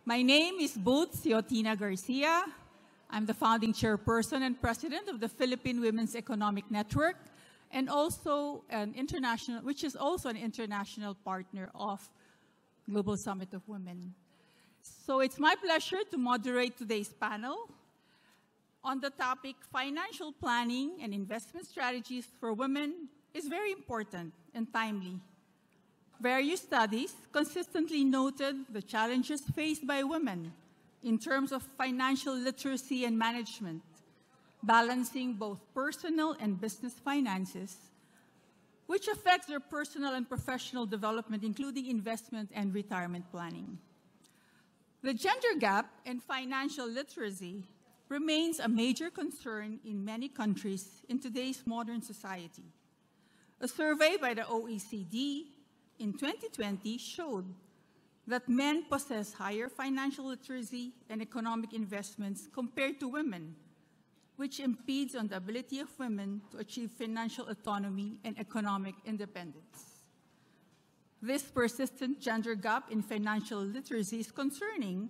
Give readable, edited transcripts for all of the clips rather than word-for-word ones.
My name is Boots Yotina Garcia. I'm the founding chairperson and president of the Philippine Women's Economic Network, and also which is also an international partner of Global Summit of Women. So it's my pleasure to moderate today's panel on the topic financial planning and investment strategies for women is very important and timely. Various studies consistently noted the challenges faced by women in terms of financial literacy and management, balancing both personal and business finances, which affects their personal and professional development, including investment and retirement planning. The gender gap in financial literacy remains a major concern in many countries in today's modern society. A survey by the OECD in 2020 showed that men possess higher financial literacy and economic investments compared to women, which impedes on the ability of women to achieve financial autonomy and economic independence. This persistent gender gap in financial literacy is concerning,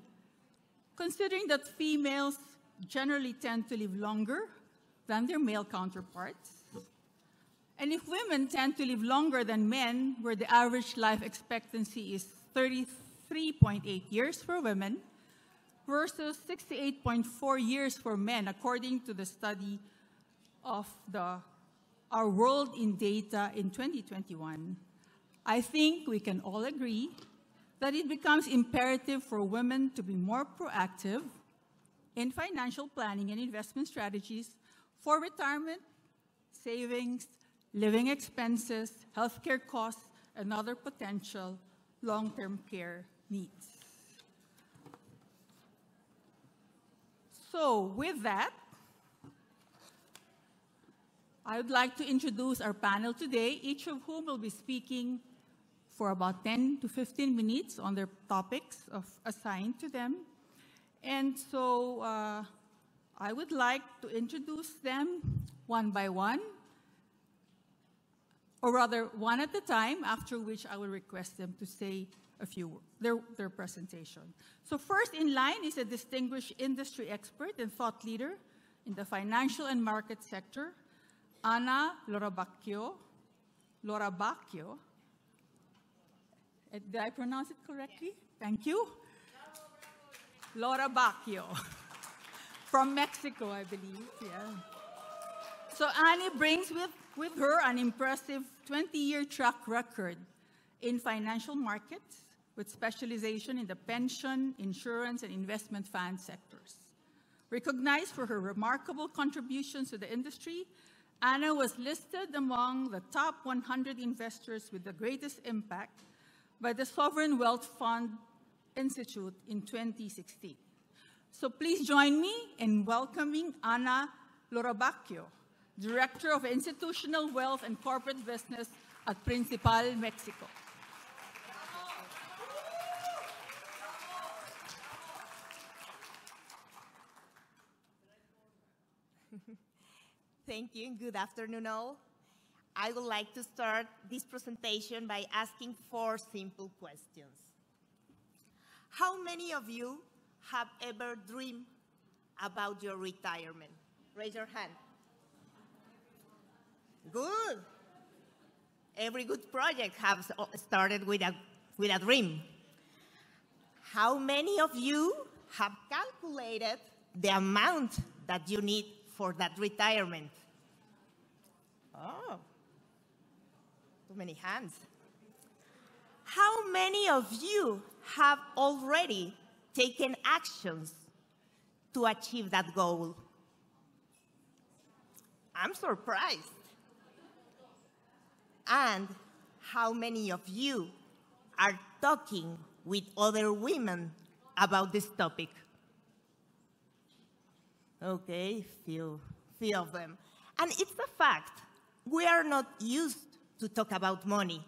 considering that females generally tend to live longer than their male counterparts. And if women tend to live longer than men, where the average life expectancy is 33.8 years for women versus 68.4 years for men, according to the study of Our World in Data in 2021, I think we can all agree that it becomes imperative for women to be more proactive in financial planning and investment strategies for retirement, savings, living expenses, healthcare costs, and other potential long-term care needs. So with that, I would like to introduce our panel today, each of whom will be speaking for about 10 to 15 minutes on their topics assigned to them. And so I would like to introduce them one by one, or rather one at a time, after which I will request them to say a few their presentation. So first in line is a distinguished industry expert and thought leader in the financial and market sector, Ana Lorabacchio. Did I pronounce it correctly? Yes. Thank you. Lorabacchio. From Mexico, I believe. Yeah. So Annie brings with her an impressive 20-year track record in financial markets with specialization in the pension, insurance, and investment fund sectors. Recognized for her remarkable contributions to the industry, Anna was listed among the top 100 investors with the greatest impact by the Sovereign Wealth Fund Institute in 2016. So please join me in welcoming Ana Lorabacchio, Director of Institutional Wealth and Corporate Business at Principal Mexico. Thank you, and good afternoon all. I would like to start this presentation by asking 4 simple questions. How many of you have ever dreamed about your retirement? Raise your hand. Good. Every good project has started with a dream. How many of you have calculated the amount that you need for that retirement? Oh, too many hands. How many of you have already taken actions to achieve that goal? I'm surprised. And how many of you are talking with other women about this topic? Okay, few of them. And it's a fact. We are not used to talk about money.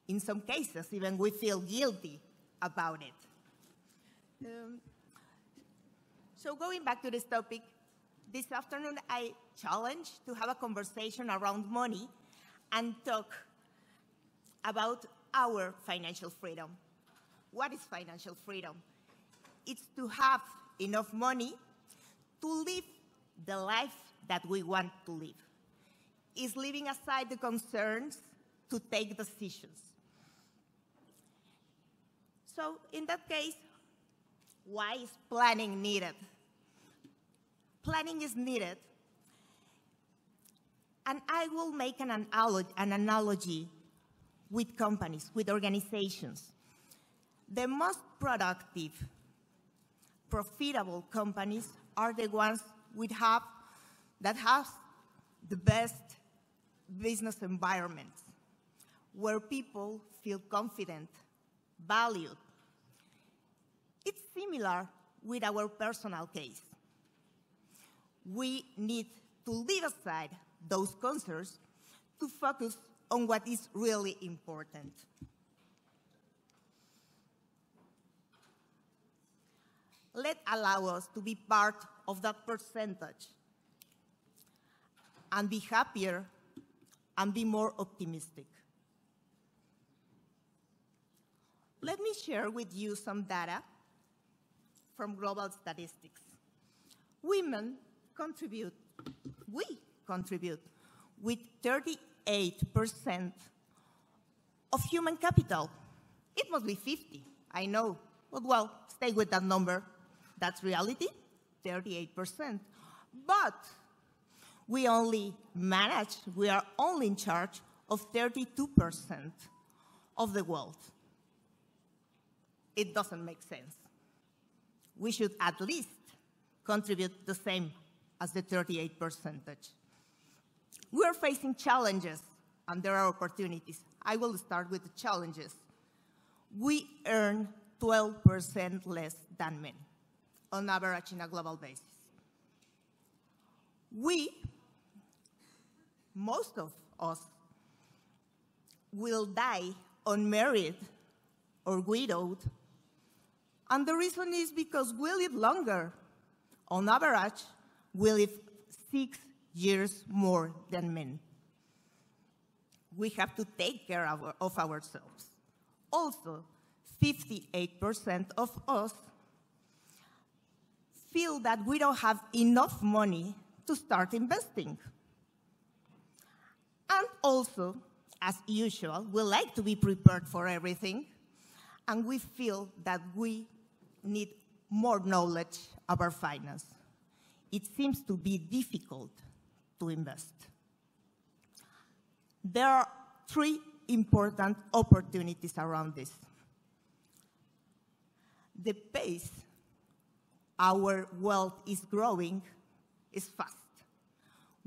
In some cases, even we feel guilty about it. So going back to this topic, this afternoon I challenged to have a conversation around money and talk about our financial freedom. What is financial freedom? it's to have enough money to live the life that we want to live. It's leaving aside the concerns to take decisions. So in that case, why is planning needed? Planning is needed, and I will make an analogy with companies, with organizations. The most productive, profitable companies are the ones that have the best business environments, where people feel confident, valued. It's similar with our personal case. We need to leave aside those concerns to focus on what is really important. Let's allow us to be part of that percentage and be happier and be more optimistic. Let me share with you some data from global statistics. We contribute with 38% of human capital. It must be 50, I know, but well, stay with that number. That's reality, 38%. But we are only in charge of 32% of the world. It doesn't make sense. We should at least contribute the same as the 38%. We are facing challenges, and there are opportunities. I will start with the challenges. We earn 12% less than men, on average in a global basis. Most of us, will die unmarried or widowed, and the reason is because we live longer. On average, we live 6 years more than men. We have to take care of ourselves. Also, 58% of us feel that we don't have enough money to start investing. And also, as usual, we like to be prepared for everything, and we feel that we need more knowledge about finance. It seems to be difficult to invest. There are 3 important opportunities around this. The pace our wealth is growing is fast.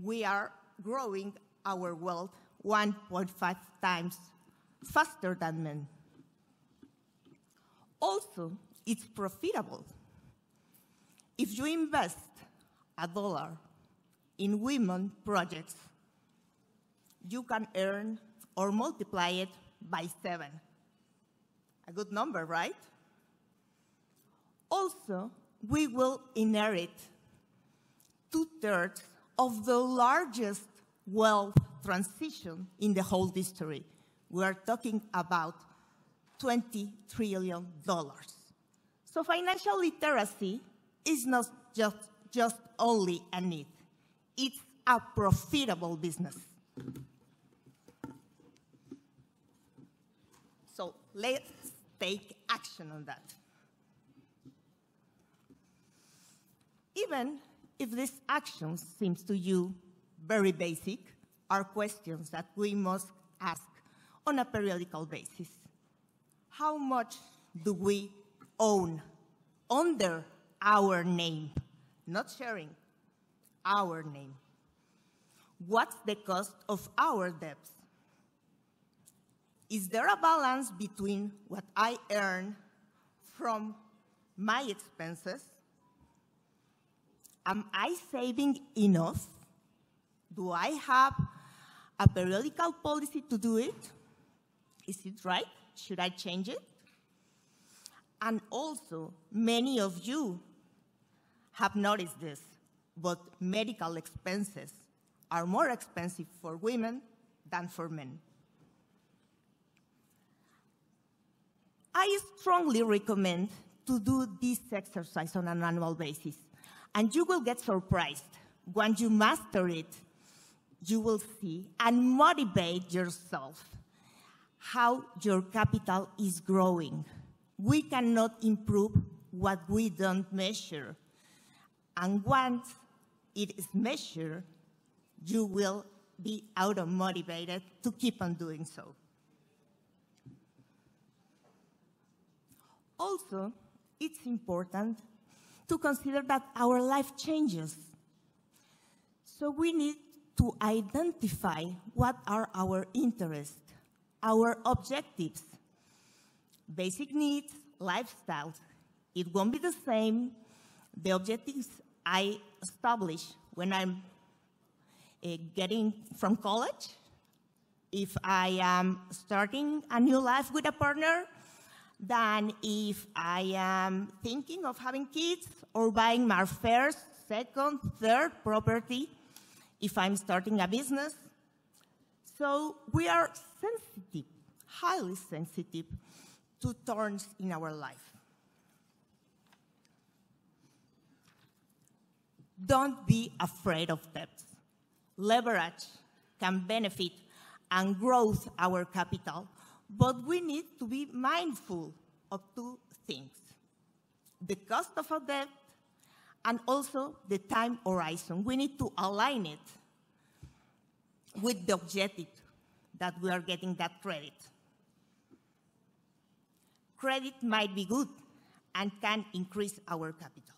We are growing our wealth 1.5 times faster than men. Also, it's profitable. If you invest $1 in women projects, you can earn or multiply it by 7. A good number, right? Also, we will inherit 2/3 of the largest wealth transition in the whole history. We are talking about $20 trillion. So financial literacy is not just only a need. It's a profitable business. So let's take action on that. Even if these actions seem to you very basic, are questions that we must ask on a periodical basis. How much do we own under our name? Not sharing, our name. What's the cost of our debts? Is there a balance between what I earn from my expenses? Am I saving enough? Do I have a periodical policy to do it? Is it right? Should I change it? And also, many of you have noticed this, but medical expenses are more expensive for women than for men. I strongly recommend to do this exercise on an annual basis. And you will get surprised. Once you master it, you will see and motivate yourself how your capital is growing. We cannot improve what we don't measure. And once it is measured, you will be auto-motivated to keep on doing so. Also, it's important to consider that our life changes. So we need to identify what are our interests, our objectives, basic needs, lifestyles. It won't be the same. The objectives I establish when I'm getting from college, if I am starting a new life with a partner, than if I am thinking of having kids or buying my first, second, third property, if I'm starting a business. So we are sensitive, highly sensitive to turns in our life. Don't be afraid of debts. Leverage can benefit and grow our capital, but we need to be mindful of two things: the cost of a debt and also the time horizon. We need to align it with the objective that we are getting that credit. Credit might be good and can increase our capital.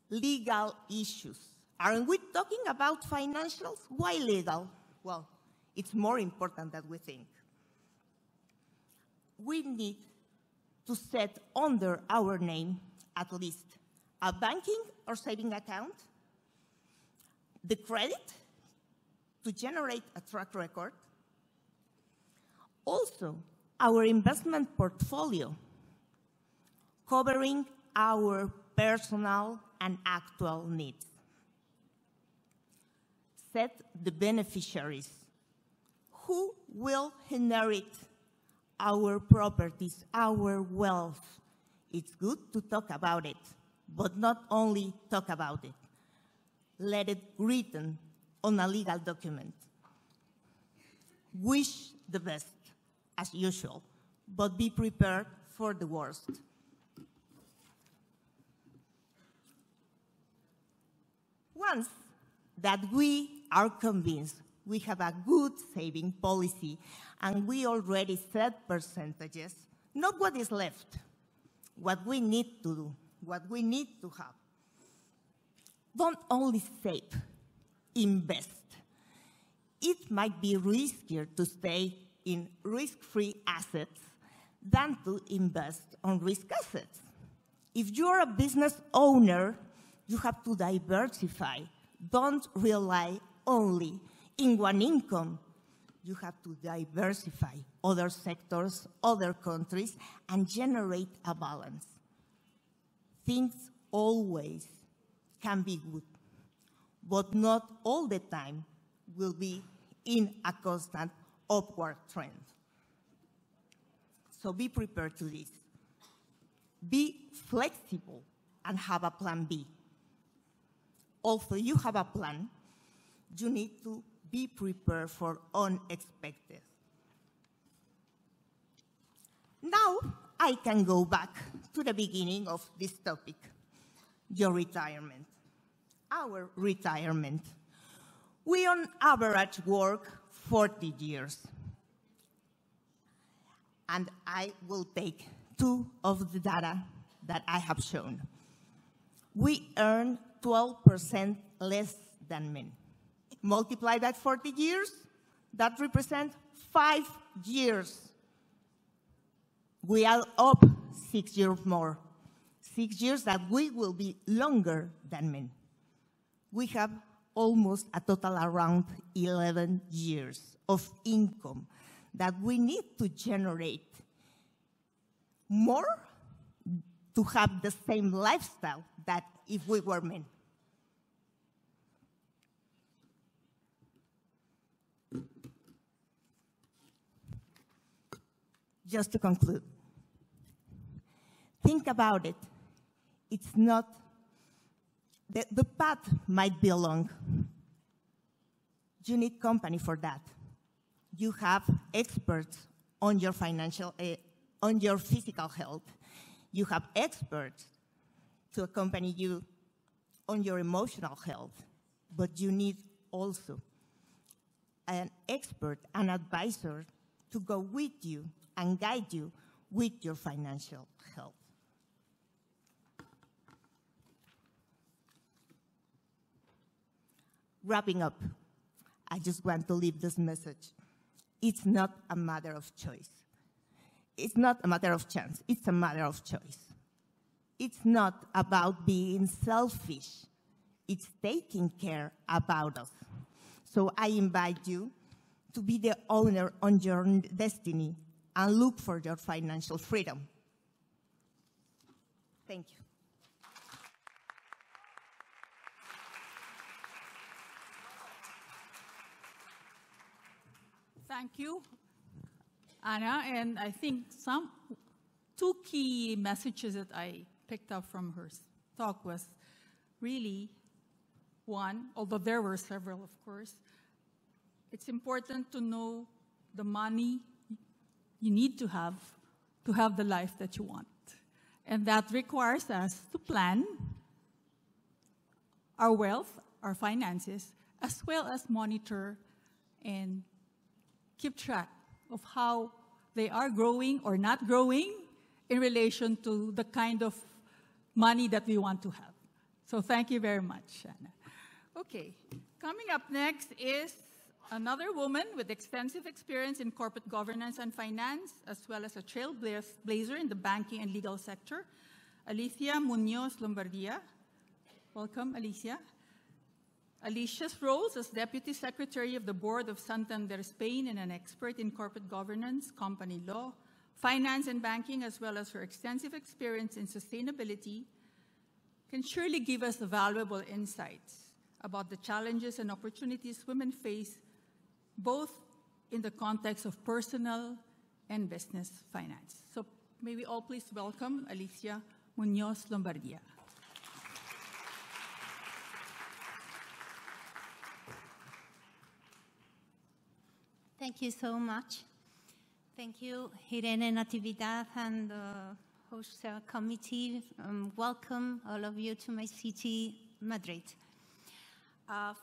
Legal issues. Aren't we talking about financials? Why legal? Well, it's more important than we think. We need to set under our name at least a banking or saving account, the credit to generate a track record, also our investment portfolio covering our personal and actual needs. Set the beneficiaries. Who will inherit our properties, our wealth? It's good to talk about it, but not only talk about it. Let it written on a legal document. Wish the best, as usual, but be prepared for the worst. Once that we are convinced we have a good saving policy and we already set percentages, not what is left, what we need to do, what we need to have. Don't only save, invest. It might be riskier to stay in risk-free assets than to invest on risk assets. If you're a business owner, you have to diversify. Don't rely only in one income. You have to diversify other sectors, other countries, and generate a balance. Things always can be good, but not all the time will be in a constant upward trend. So be prepared to this. Be flexible and have a plan B. Also, you have a plan, you need to be prepared for unexpected. Now, I can go back to the beginning of this topic, your retirement, our retirement. We on average work 40 years. And I will take two of the data that I have shown. We earn 12% less than men. Multiply that 40 years, that represents 5 years. We are up 6 years more. 6 years that we will be longer than men. We have almost a total around 11 years of income that we need to generate more to have the same lifestyle that if we were men. just to conclude, think about it. It's not, the path might be long. You need company for that. You have experts on your on your physical health. You have experts to accompany you on your emotional health, but you need also an expert, an advisor to go with you and guide you with your financial health. Wrapping up, I just want to leave this message. It's not a matter of choice. It's not a matter of chance. It's a matter of choice. It's not about being selfish. It's taking care about us. So I invite you to be the owner on your destiny and look for your financial freedom. Thank you. Thank you, Ana. And I think two key messages that I picked up from her talk was really one, although there were several, of course, it's important to know the money you need to have the life that you want. And that requires us to plan our wealth, our finances, as well as monitor and keep track of how they are growing or not growing in relation to the kind of money that we want to have. So thank you very much, Ana. Okay, coming up next is another woman with extensive experience in corporate governance and finance, as well as a trailblazer in the banking and legal sector, Alicia Munoz Lombardia. Welcome, Alicia. Alicia's roles as Deputy Secretary of the Board of Santander Spain and an expert in corporate governance, company law, finance and banking, as well as her extensive experience in sustainability, can surely give us valuable insights about the challenges and opportunities women face, both in the context of personal and business finance. So may we all please welcome Alicia Munoz Lombardia. Thank you so much. Thank you, Irene Natividad and the host committee. Welcome, all of you, to my city, Madrid.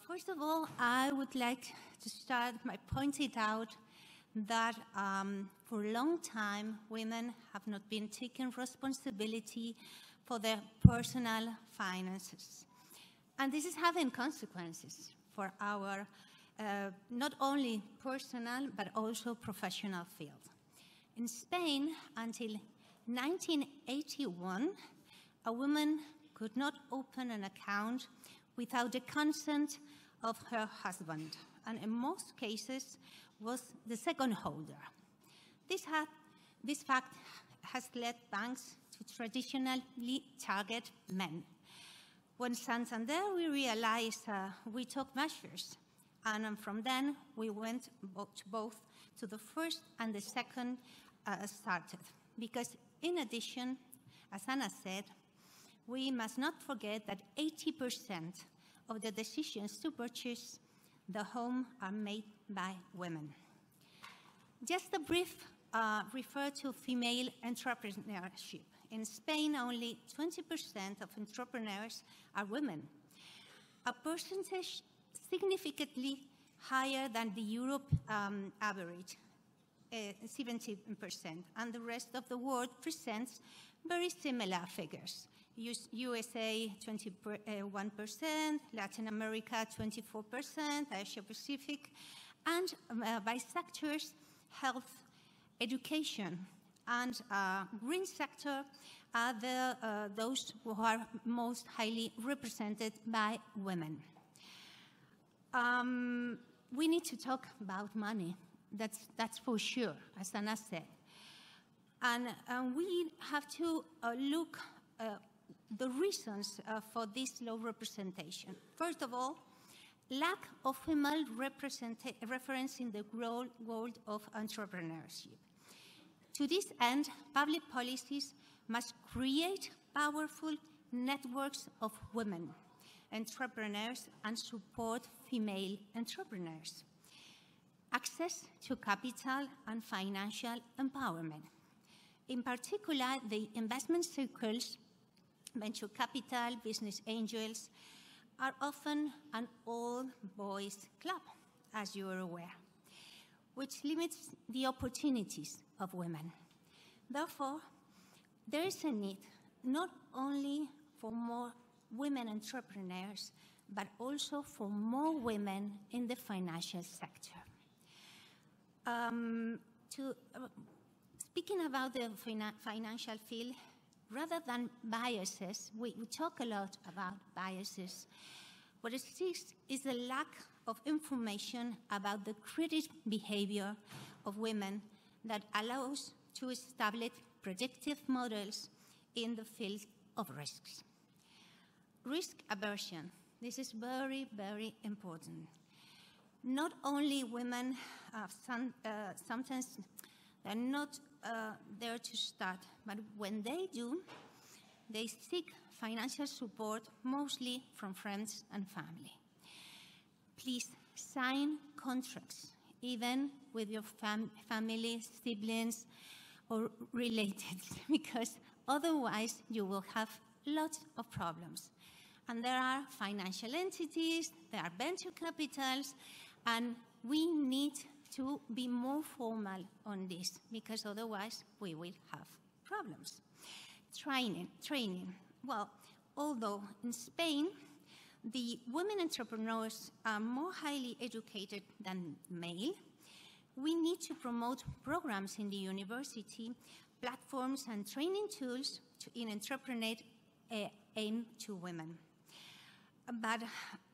First of all, I would like to start by pointing out that for a long time, women have not been taking responsibility for their personal finances. And this is having consequences for our not only personal, but also professional field. In Spain, until 1981, a woman could not open an account without the consent of her husband, and in most cases was the second holder. This fact has led banks to traditionally target men. When Santander, we realized we took measures, and from then we went both to the first and the second started. Because in addition, as Ana said, we must not forget that 80% of the decisions to purchase the home are made by women. Just a brief refer to female entrepreneurship. In Spain, only 20% of entrepreneurs are women, a percentage significantly higher than the Europe average, 70%, and the rest of the world presents very similar figures. USA, 21%, Latin America, 24%, Asia Pacific, and by sectors, health, education, and green sector are those who are most highly represented by women. We need to talk about money. That's for sure, as Ana said. And we have to look the reasons for this low representation. First of all, lack of female reference in the world of entrepreneurship. To this end, public policies must create powerful networks of women entrepreneurs and support female entrepreneurs. Access to capital and financial empowerment. In particular, the investment circles, venture capital, business angels, are often an all-boys club, as you are aware, which limits the opportunities of women. Therefore, there is a need not only for more women entrepreneurs, but also for more women in the financial sector. Speaking about the financial field, rather than biases, we talk a lot about biases. What exists is the lack of information about the credit behavior of women that allows to establish predictive models in the field of risks. Risk aversion. This is very, very important. Not only women, sometimes they're not there to start, but when they do, they seek financial support mostly from friends and family. Please sign contracts, even with your family, siblings, or relatives, because otherwise you will have lots of problems. And there are financial entities, there are venture capitals, and we need to be more formal on this, because otherwise we will have problems. Training. Well, although in Spain, the women entrepreneurs are more highly educated than male, we need to promote programs in the university, platforms and training tools in entrepreneurship aimed to women. But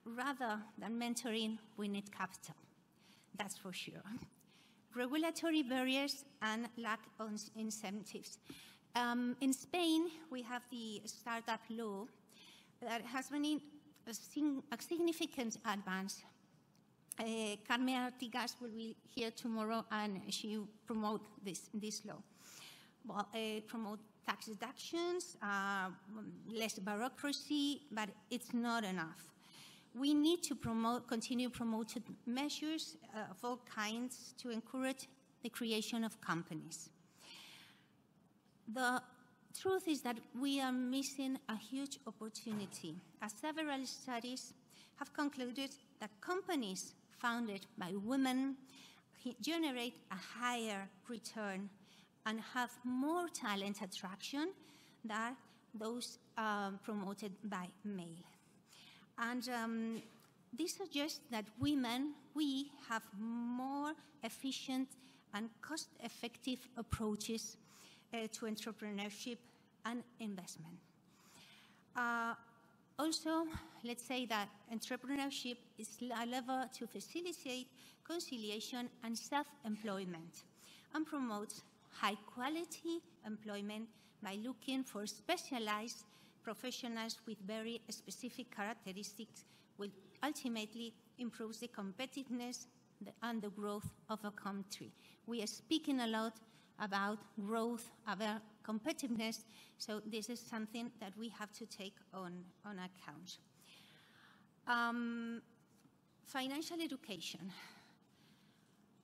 rather than mentoring, we need capital. That's for sure. Regulatory barriers and lack of incentives. In Spain, we have the startup law that has been a significant advance. Carmen Artigas will be here tomorrow, and she will promote this law. Well, promote tax deductions, less bureaucracy, but it's not enough. We need to continue promoting measures of all kinds to encourage the creation of companies. The truth is that we are missing a huge opportunity, as several studies have concluded that companies founded by women generate a higher return and have more talent attraction than those promoted by male. And this suggests that women, we have more efficient and cost-effective approaches to entrepreneurship and investment. Also, let's say that entrepreneurship is a lever to facilitate conciliation and self-employment and promotes high-quality employment by looking for specialized professionals with very specific characteristics, which ultimately improves the competitiveness and the growth of a country. We are speaking a lot about growth, about competitiveness, so this is something that we have to take on account. Financial education.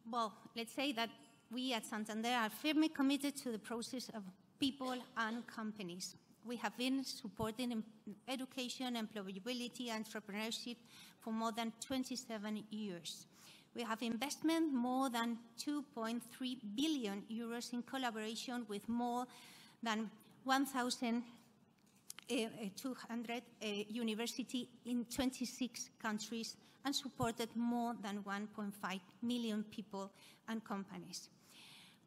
Well, let's say that we at Santander are firmly committed to the process of people and companies. We have been supporting education, employability, and entrepreneurship for more than 27 years. We have investment more than 2.3 billion euros in collaboration with more than 1,200 universities in 26 countries and supported more than 1.5 million people and companies.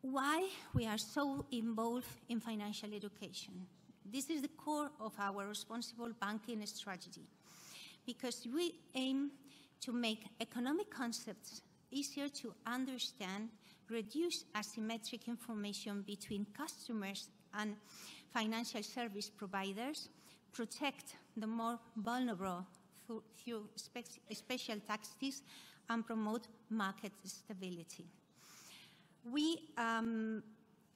Why we are so involved in financial education? This is the core of our responsible banking strategy, because we aim to make economic concepts easier to understand, reduce asymmetric information between customers and financial service providers, protect the more vulnerable through special taxes, and promote market stability. We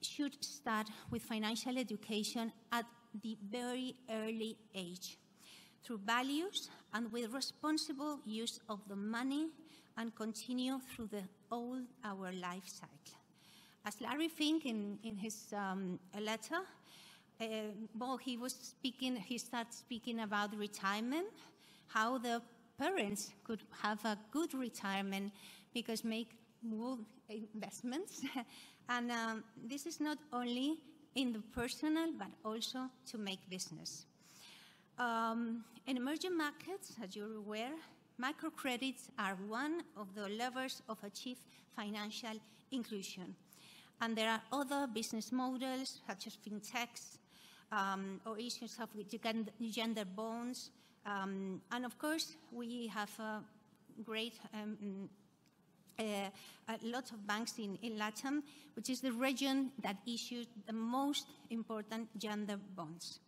should start with financial education at the very early age, through values and with responsible use of the money, and continue through our life cycle. As Larry Fink in his letter, he started speaking about retirement, how the parents could have a good retirement because make good investments. And this is not only in the personal, but also to make business. In emerging markets, as you're aware, microcredits are one of the levers of achieve financial inclusion. And there are other business models, such as fintechs, or issues of gender bonds. And of course, we have a lot of banks in LATAM, which is the region that issues the most important gender bonds.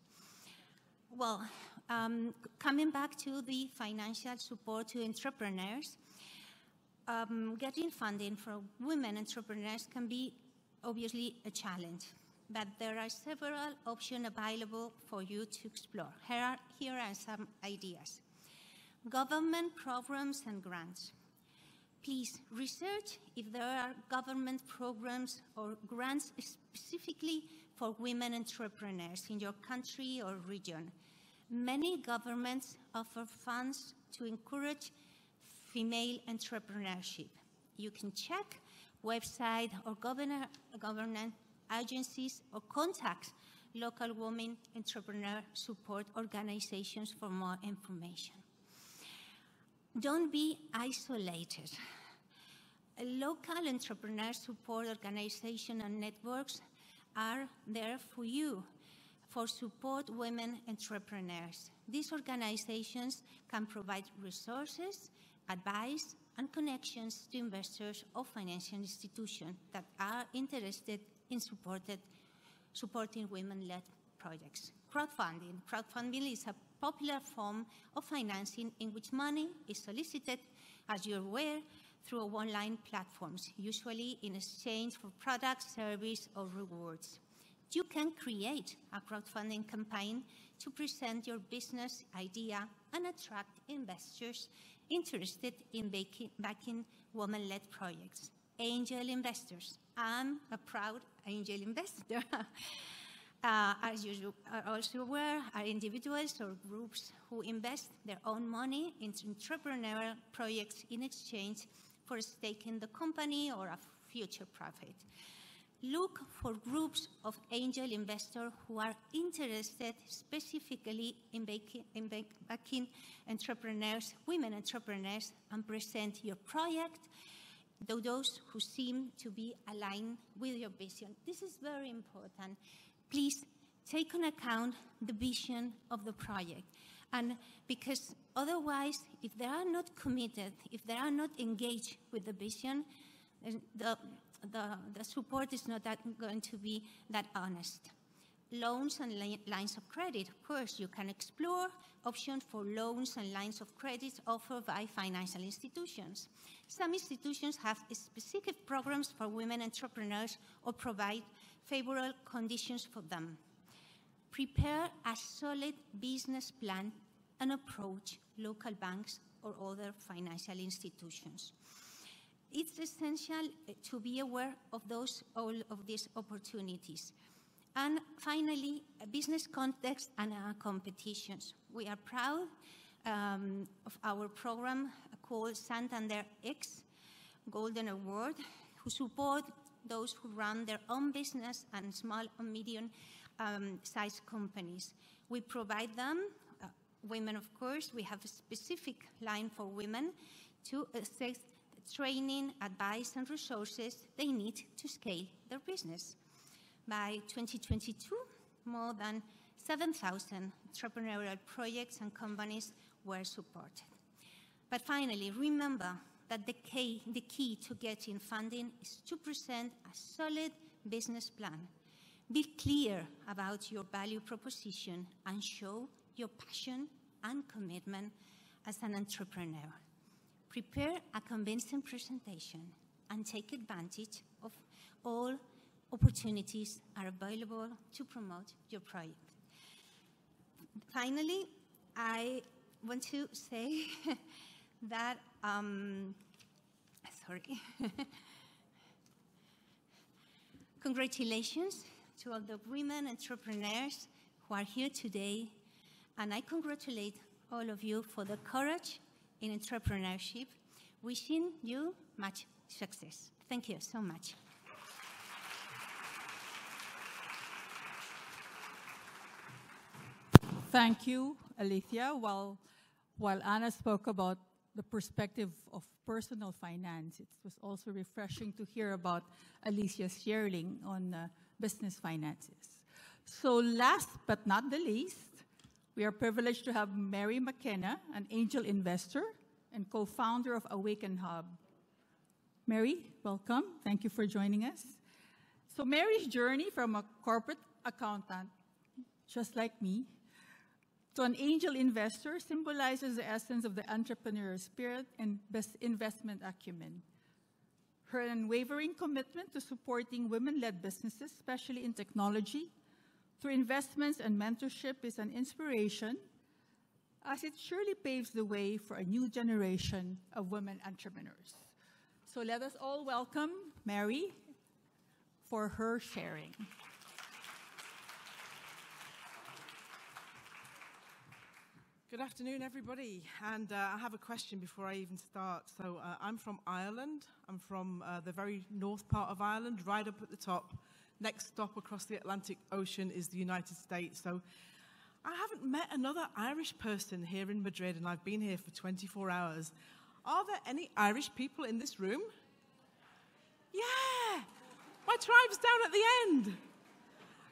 Well, coming back to the financial support to entrepreneurs, getting funding for women entrepreneurs can be obviously a challenge, but there are several options available for you to explore. Here are some ideas. Government programs and grants. Please research if there are government programs or grants specifically for women entrepreneurs in your country or region. Many governments offer funds to encourage female entrepreneurship. You can check website or government agencies or contact local women entrepreneur support organizations for more information. Don't be isolated. Local entrepreneur support organizations and networks are there for you, for support women entrepreneurs. These organizations can provide resources, advice, and connections to investors or financial institutions that are interested in supporting women-led projects. Crowdfunding. Crowdfunding is a popular form of financing in which money is solicited, as you're aware, through online platforms, usually in exchange for products, service, or rewards. You can create a crowdfunding campaign to present your business idea and attract investors interested in backing women-led projects. Angel investors. I'm a proud angel investor. As you are also aware, are individuals or groups who invest their own money into entrepreneurial projects in exchange for a stake in the company or a future profit. Look for groups of angel investors who are interested specifically in backing entrepreneurs, women entrepreneurs, and present your project to those who seem to be aligned with your vision. This is very important. Please take on account the vision of the project. And because otherwise, if they are not committed, if they are not engaged with the vision, the support is not going to be that honest. Loans and lines of credit. Of course, you can explore options for loans and lines of credit offered by financial institutions. Some institutions have specific programs for women entrepreneurs or provide favorable conditions for them. Prepare a solid business plan and approach local banks or other financial institutions. It's essential to be aware of all of these opportunities. And finally, a business context and competitions. We are proud of our program called Santander X Golden Award, who support those who run their own business and small and medium sized companies. We provide them, women of course, we have a specific line for women to assess training, advice, and resources they need to scale their business. By 2022, more than 7,000 entrepreneurial projects and companies were supported. But finally, remember that the key to getting funding is to present a solid business plan. Be clear about your value proposition and show your passion and commitment as an entrepreneur. Prepare a convincing presentation and take advantage of all opportunities are available to promote your project. Finally, I want to say that, congratulations to all the women entrepreneurs who are here today, and I congratulate all of you for the courage in entrepreneurship, wishing you much success. Thank you so much. Thank you, Alicia. While Anna spoke about the perspective of personal finance, it was also refreshing to hear about Alicia's sharing on business finances. So last but not the least, we are privileged to have Mary McKenna, an angel investor and co-founder of Awaken Hub. Mary, welcome. Thank you for joining us. So Mary's journey from a corporate accountant, just like me, to an angel investor symbolizes the essence of the entrepreneurial spirit and investment acumen. Her unwavering commitment to supporting women-led businesses, especially in technology, through investments and mentorship is an inspiration, as it surely paves the way for a new generation of women entrepreneurs. So let us all welcome Mary for her sharing. Good afternoon, everybody. And I have a question before I even start. So I'm from Ireland. I'm from the very north part of Ireland, right up at the top. Next stop across the Atlantic Ocean is the United States. So I haven't met another Irish person here in Madrid, and I've been here for 24 hours. Are there any Irish people in this room? Yeah! My tribe's down at the end.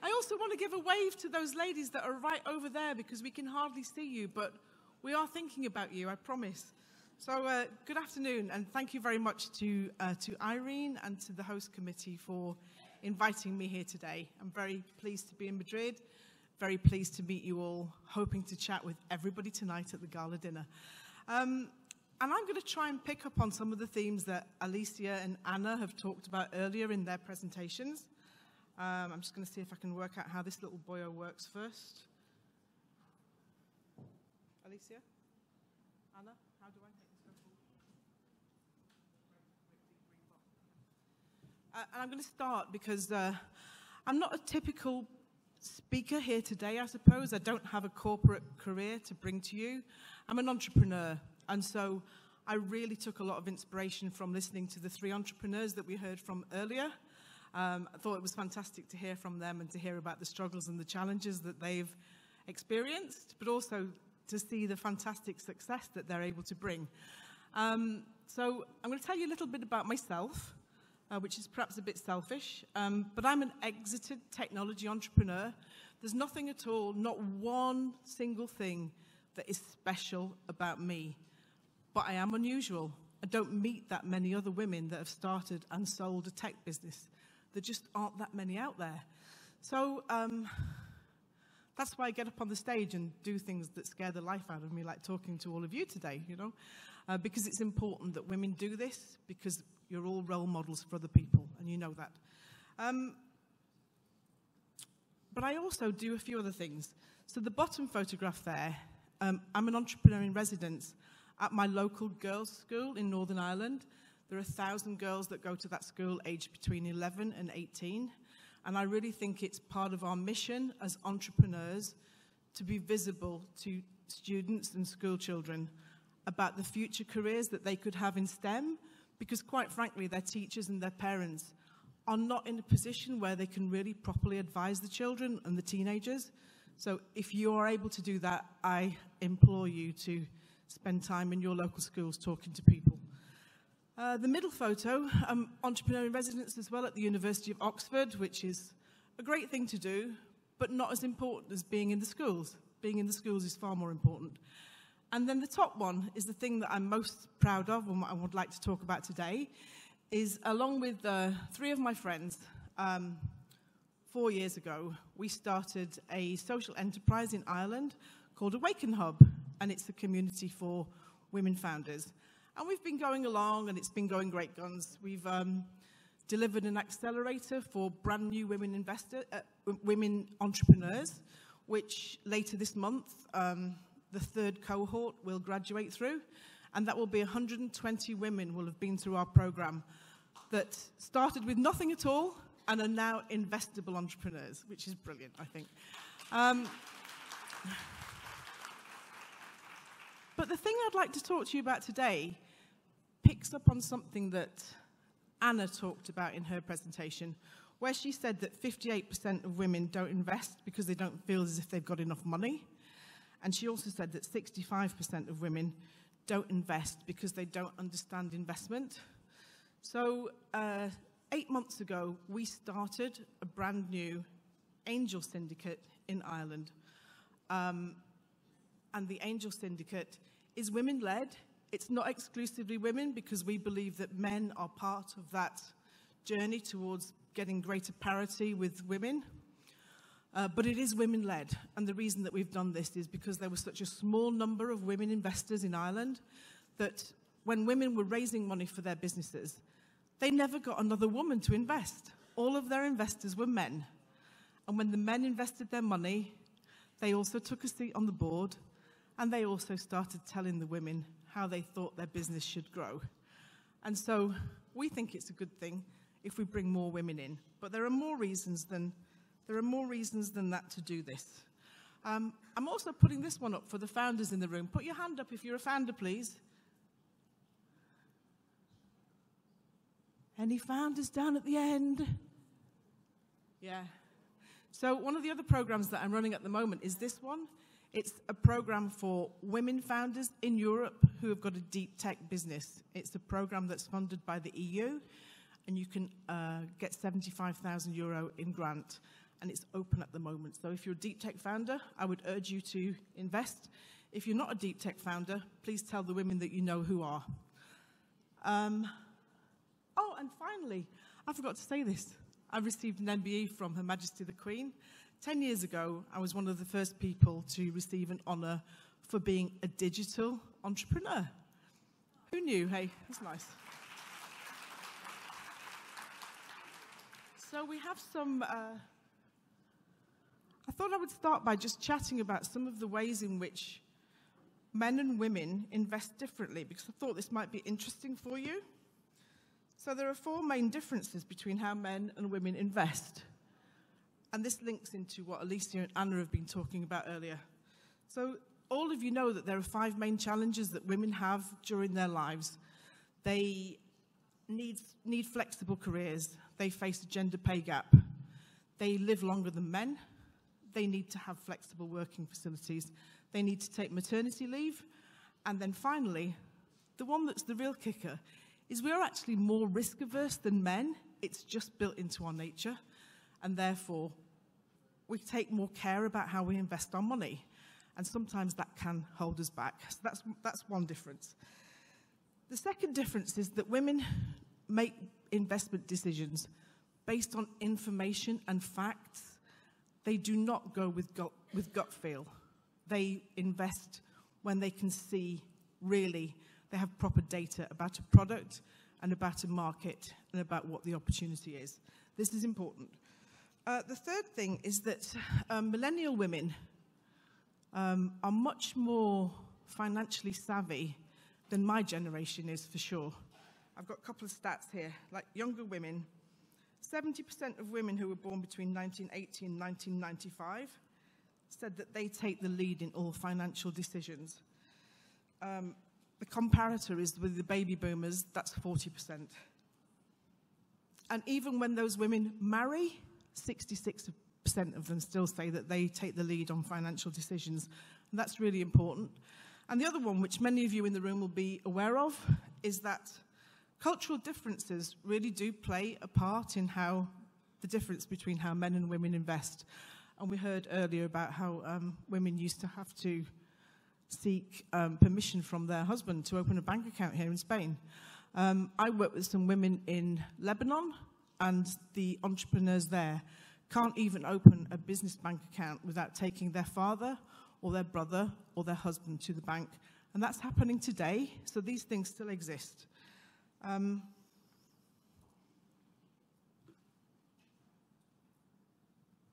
I also want to give a wave to those ladies that are right over there because we can hardly see you, but we are thinking about you, I promise. So good afternoon, and thank you very much to Irene and to the host committee for inviting me here today. I'm very pleased to be in Madrid, very pleased to meet you all, hoping to chat with everybody tonight at the gala dinner. And I'm going to try and pick up on some of the themes that Alicia and Anna have talked about earlier in their presentations. I'm just going to see if I can work out how this little boyo works first. Alicia? Anna? How do I take this? And I'm going to start because I'm not a typical speaker here today, I suppose. I don't have a corporate career to bring to you. I'm an entrepreneur, and so I really took a lot of inspiration from listening to the three entrepreneurs that we heard from earlier. I thought it was fantastic to hear from them and to hear about the struggles and the challenges that they've experienced, but also to see the fantastic success that they're able to bring. So I'm going to tell you a little bit about myself, which is perhaps a bit selfish, but I'm an exited technology entrepreneur. There's nothing at all, not one single thing that is special about me, but I am unusual. I don't meet that many other women that have started and sold a tech business. There just aren't that many out there. So that's why I get up on the stage and do things that scare the life out of me, like talking to all of you today, you know, because it's important that women do this, because you're all role models for other people, and you know that. But I also do a few other things. So the bottom photograph there, I'm an entrepreneur in residence at my local girls' school in Northern Ireland. There are 1,000 girls that go to that school aged between 11 and 18. And I really think it's part of our mission as entrepreneurs to be visible to students and school children about the future careers that they could have in STEM, because quite frankly, their teachers and their parents are not in a position where they can really properly advise the children and the teenagers. So if you are able to do that, I implore you to spend time in your local schools talking to people. The middle photo, I'm entrepreneur in residence as well at the University of Oxford, which is a great thing to do, but not as important as being in the schools. Being in the schools is far more important. And then the top one is the thing that I'm most proud of and what I would like to talk about today, is along with three of my friends, 4 years ago, we started a social enterprise in Ireland called Awaken Hub, and it's a community for women founders. And we've been going along, and it's been going great guns. We've delivered an accelerator for brand new women women entrepreneurs, which later this month, the third cohort will graduate through. And that will be 120 women will have been through our program that started with nothing at all and are now investable entrepreneurs, which is brilliant, I think. But the thing I'd like to talk to you about today picks up on something that Anna talked about in her presentation, where she said that 58% of women don't invest because they don't feel as if they've got enough money. And she also said that 65% of women don't invest because they don't understand investment. So 8 months ago, we started a brand new angel syndicate in Ireland. And the angel syndicate is women-led. It's not exclusively women because we believe that men are part of that journey towards getting greater parity with women. But it is women-led, and the reason that we've done this is because there was such a small number of women investors in Ireland that when women were raising money for their businesses, they never got another woman to invest. All of their investors were men. And when the men invested their money, they also took a seat on the board, and they also started telling the women how they thought their business should grow. And so we think it's a good thing if we bring more women in. But there are more reasons than that to do this. I'm also putting this one up for the founders in the room. Put your hand up if you're a founder, please. Any founders down at the end? Yeah. So one of the other programs that I'm running at the moment is this one. It's a program for women founders in Europe who have got a deep tech business. It's a program that's funded by the EU, and you can get €75,000 in grant, and it's open at the moment. So if you're a deep tech founder, I would urge you to invest. If you're not a deep tech founder, please tell the women that you know who are. Oh, and finally, I forgot to say this. I received an MBE from Her Majesty the Queen. 10 years ago, I was one of the first people to receive an honour for being a digital entrepreneur. Who knew? Hey, that's nice. So we have some... I thought I would start by just chatting about some of the ways in which men and women invest differently, because I thought this might be interesting for you. So there are 4 main differences between how men and women invest. And this links into what Alicia and Anna have been talking about earlier. So all of you know that there are 5 main challenges that women have during their lives. They need flexible careers. They face a gender pay gap. They live longer than men. They need to have flexible working facilities. They need to take maternity leave. And then finally, the one that's the real kicker is we're actually more risk-averse than men. It's just built into our nature. And therefore, we take more care about how we invest our money. And sometimes that can hold us back. So that's one difference. The second difference is that women make investment decisions based on information and facts. They do not go with gut feel. They invest when they can see, really, they have proper data about a product and about a market and about what the opportunity is. This is important. The third thing is that millennial women are much more financially savvy than my generation is, for sure. I've got a couple of stats here. Like younger women, 70% of women who were born between 1980 and 1995 said that they take the lead in all financial decisions. The comparator is with the baby boomers, that's 40%. And even when those women marry, 66% of them still say that they take the lead on financial decisions. And that's really important. And the other one, which many of you in the room will be aware of, is that cultural differences really do play a part in how the difference between how men and women invest. And we heard earlier about how women used to have to seek permission from their husband to open a bank account here in Spain. I work with some women in Lebanon, and the entrepreneurs there can't even open a business bank account without taking their father or their brother or their husband to the bank. And that's happening today, so these things still exist.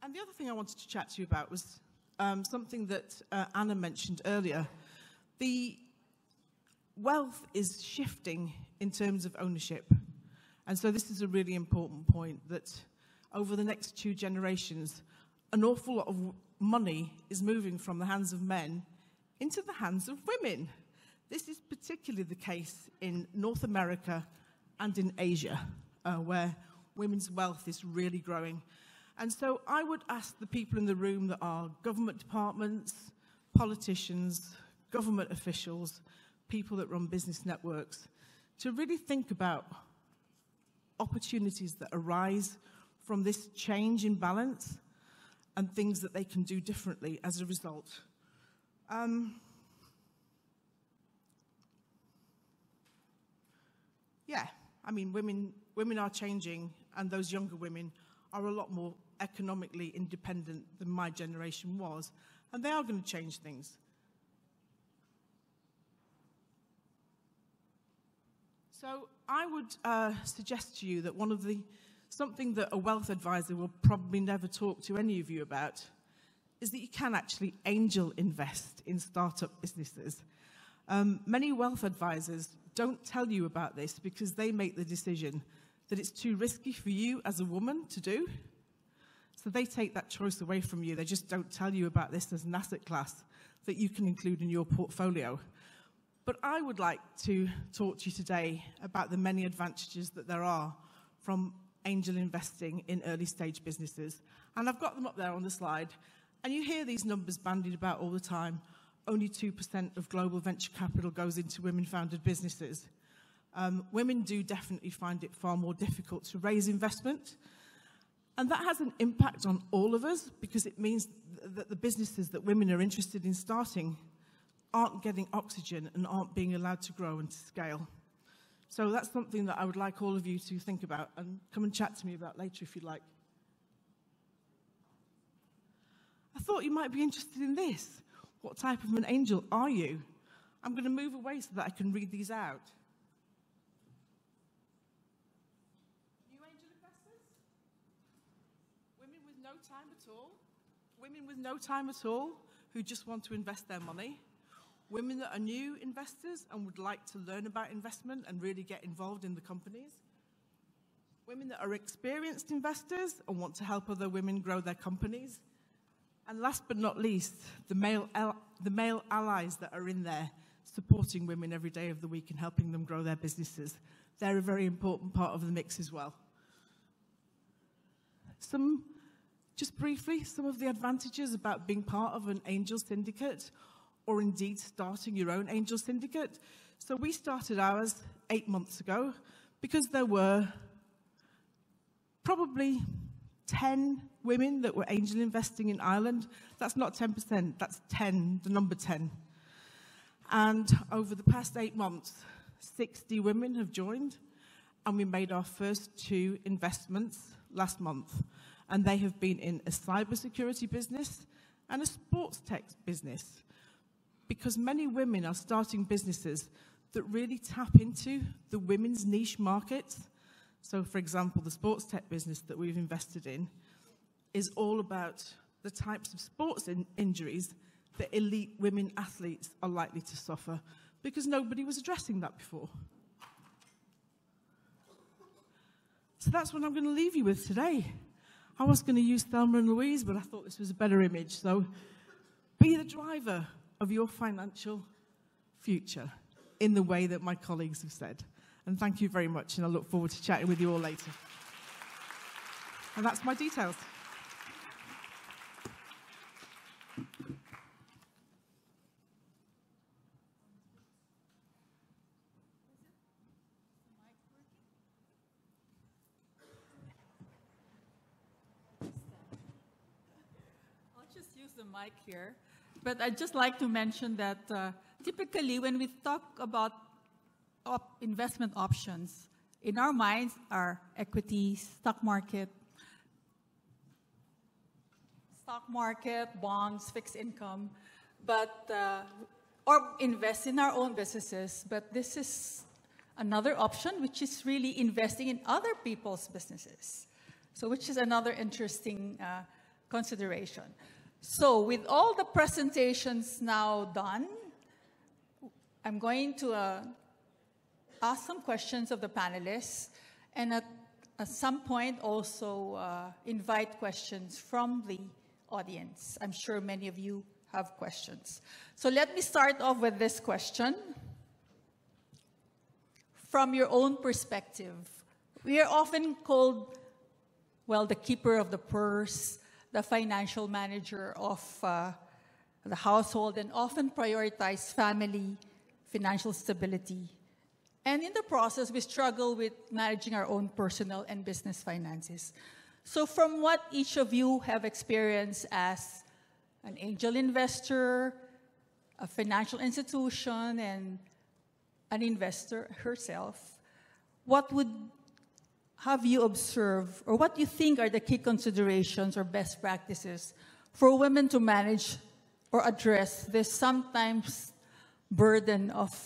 And the other thing I wanted to chat to you about was something that Anna mentioned earlier. The wealth is shifting in terms of ownership. And so this is a really important point, that over the next 2 generations, an awful lot of money is moving from the hands of men into the hands of women. This is particularly the case in North America and in Asia, where women's wealth is really growing. And so I would ask the people in the room that are government departments, politicians, government officials, people that run business networks, to really think about opportunities that arise from this change in balance and things that they can do differently as a result. Yeah, I mean, women are changing, and those younger women are a lot more economically independent than my generation was, and they are going to change things. So I would suggest to you that something that a wealth advisor will probably never talk to any of you about is that you can actually angel invest in startup businesses. Many wealth advisors don't tell you about this because they make the decision that it's too risky for you as a woman to do. So they take that choice away from you. They just don't tell you about this as an asset class that you can include in your portfolio. But I would like to talk to you today about the many advantages that there are from angel investing in early stage businesses. And I've got them up there on the slide. And you hear these numbers bandied about all the time. Only 2% of global venture capital goes into women-founded businesses. Women do definitely find it far more difficult to raise investment. And that has an impact on all of us because it means that the businesses that women are interested in starting aren't getting oxygen and aren't being allowed to grow and to scale. So that's something that I would like all of you to think about and come and chat to me about later if you'd like. I thought you might be interested in this. What type of an angel are you? I'm going to move away so that I can read these out. New angel investors? Women with no time at all? Women with no time at all who just want to invest their money? Women that are new investors and would like to learn about investment and really get involved in the companies? Women that are experienced investors and want to help other women grow their companies? And last but not least, the male allies that are in there supporting women every day of the week and helping them grow their businesses. They're a very important part of the mix as well. Just briefly, some of the advantages about being part of an angel syndicate, or indeed starting your own angel syndicate. So we started ours 8 months ago because there were probably 10 women that were angel investing in Ireland. That's not 10%, that's 10, the number 10. And over the past 8 months, 60 women have joined, and we made our first 2 investments last month. And they have been in a cybersecurity business and a sports tech business, because many women are starting businesses that really tap into the women's niche markets. So, for example, the sports tech business that we've invested in is all about the types of sports injuries that elite women athletes are likely to suffer, because nobody was addressing that before. So that's what I'm going to leave you with today. I was going to use Thelma and Louise, but I thought this was a better image. So be the driver of your financial future in the way that my colleagues have said. And thank you very much, and I look forward to chatting with you all later. And that's my details. I'll just use the mic here. But I'd just like to mention that typically when we talk about investment options, in our minds are equities, stock market, bonds, fixed income, but or invest in our own businesses. But this is another option, which is really investing in other people's businesses. So which is another interesting consideration. So with all the presentations now done, I'm going to ask some questions of the panelists, and at some point also invite questions from the audience. I'm sure many of you have questions. So let me start off with this question. From your own perspective, we are often called, well, the keeper of the purse, the financial manager of the household, and often prioritize family, financial stability. And in the process, we struggle with managing our own personal and business finances. So from what each of you have experienced as an angel investor, a financial institution, and an investor herself, what would have you observed, or what do you think are the key considerations or best practices for women to manage or address this sometimes burden of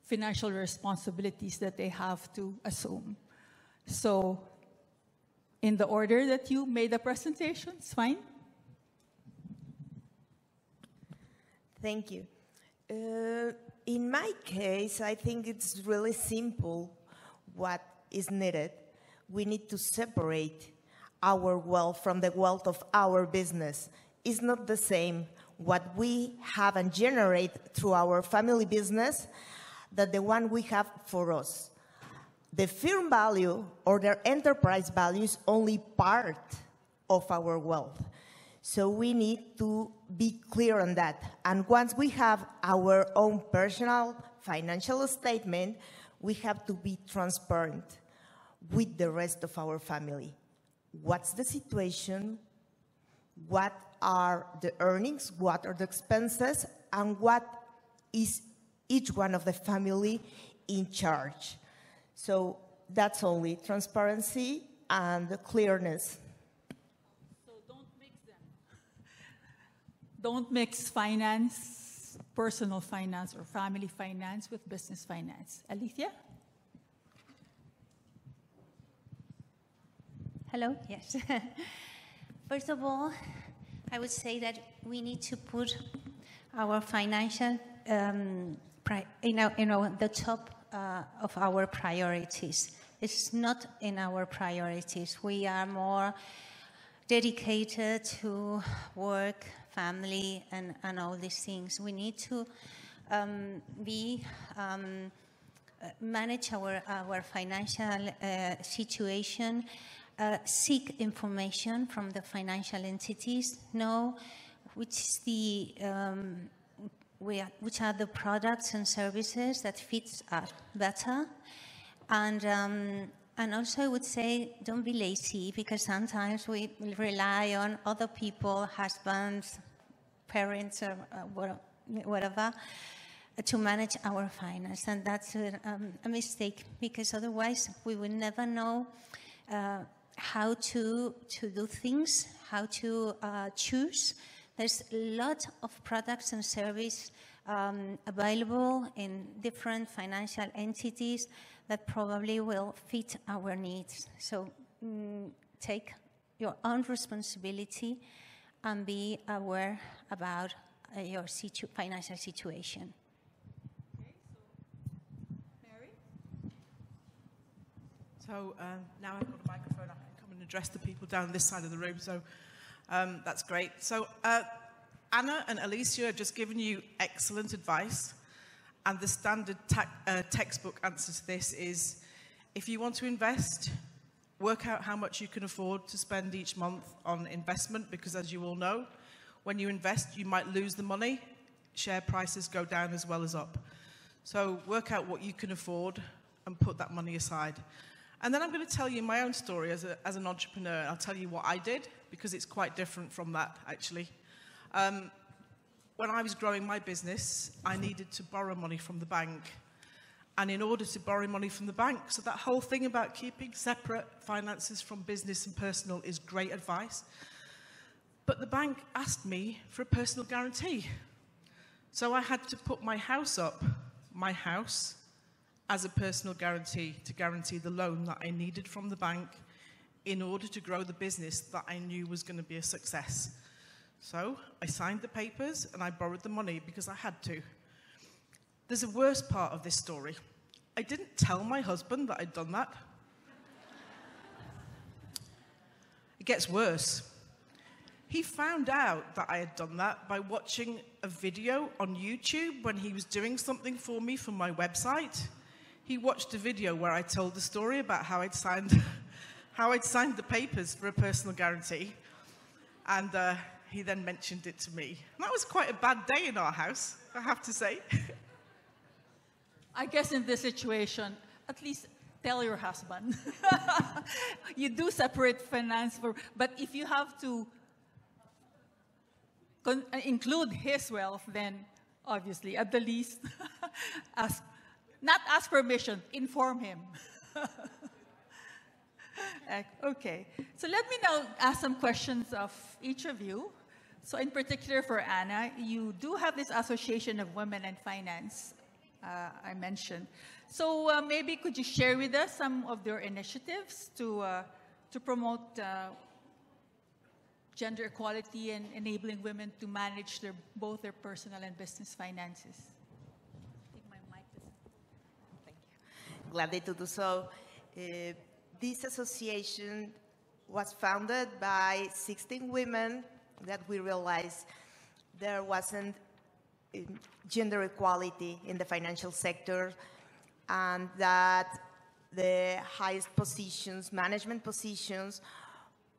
financial responsibilities that they have to assume? So, in the order that you made the presentation, it's fine. Thank you. In my case, I think it's really simple what is needed. We need to separate our wealth from the wealth of our business. It's not the same what we have and generate through our family business that the one we have for us. The firm value or their enterprise value is only part of our wealth. So we need to be clear on that. And once we have our own personal financial statement, we have to be transparent with the rest of our family. What's the situation? What are the earnings? What are the expenses? And what is each one of the family in charge? So that's only transparency and clearness. So don't mix them. Don't mix finance, personal finance or family finance with business finance. Alicia? Hello, yes. First of all, I would say that we need to put our financial the top of our priorities. It's not in our priorities. We are more dedicated to work, family, and all these things. We need to manage our financial situation, seek information from the financial entities, know which are the products and services that fits us better, and also I would say don't be lazy, because sometimes we rely on other people, husbands, parents, or whatever, to manage our finance, and that's a mistake, because otherwise we will never know how to do things, how to choose. There's a lot of products and services available in different financial entities that probably will fit our needs. So take your own responsibility and be aware about your financial situation. Okay, so Mary? So now I've got a microphone, I can come and address the people down this side of the room, so that's great. So Anna and Alicia have just given you excellent advice, and the standard textbook answer to this is, if you want to invest, work out how much you can afford to spend each month on investment, because as you all know, when you invest, you might lose the money. Share prices go down as well as up. So work out what you can afford and put that money aside. And then I'm going to tell you my own story as an entrepreneur. I'll tell you what I did, because it's quite different from that, actually. When I was growing my business, I needed to borrow money from the bank. And in order to borrow money from the bank, so that whole thing about keeping separate finances from business and personal is great advice. But the bank asked me for a personal guarantee. So I had to put my house up, as a personal guarantee, to guarantee the loan that I needed from the bank in order to grow the business that I knew was going to be a success. So I signed the papers and I borrowed the money because I had to. There's a worse part of this story. I didn't tell my husband that I'd done that. It gets worse. He found out that I had done that by watching a video on YouTube when he was doing something for me for my website. He watched a video where I told the story about how I'd signed the papers for a personal guarantee, and he then mentioned it to me. And that was quite a bad day in our house, I have to say. I guess in this situation, at least tell your husband. You do separate finance, but if you have to include his wealth, then obviously, at the least, not ask permission, inform him. Okay, so let me now ask some questions of each of you. So in particular for Anna, you do have this Association of Women in Finance, I mentioned. So maybe could you share with us some of your initiatives to promote gender equality and enabling women to manage both their personal and business finances? I think my mic is... Thank you. Glad to do so. This association was founded by 16 women that we realized there wasn't gender equality in the financial sector, and that the highest positions, management positions,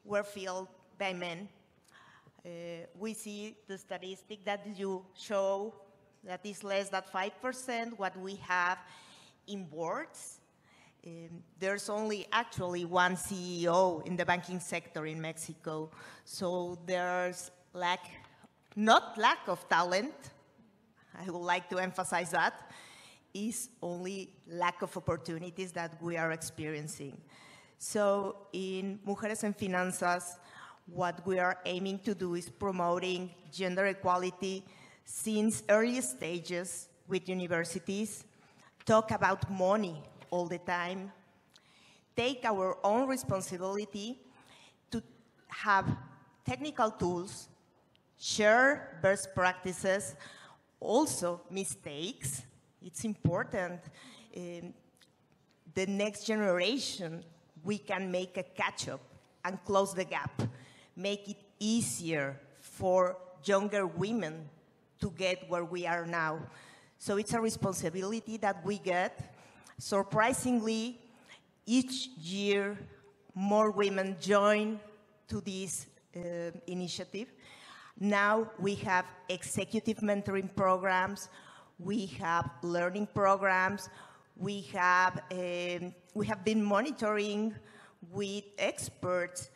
were filled by men. We see the statistic that you show that is less than 5% what we have in boards. There's only actually one CEO in the banking sector in Mexico. So there's not lack of talent, I would like to emphasize that, is only lack of opportunities that we are experiencing. So in Mujeres en Finanzas, what we are aiming to do is promoting gender equality since early stages with universities, talk about money all the time, take our own responsibility to have technical tools, share best practices, also mistakes. It's important. The next generation, we can make a catch-up and close the gap, make it easier for younger women to get where we are now. So it's a responsibility that we get. Surprisingly, each year, more women join to this initiative. Now we have executive mentoring programs, we have learning programs, we have been monitoring with experts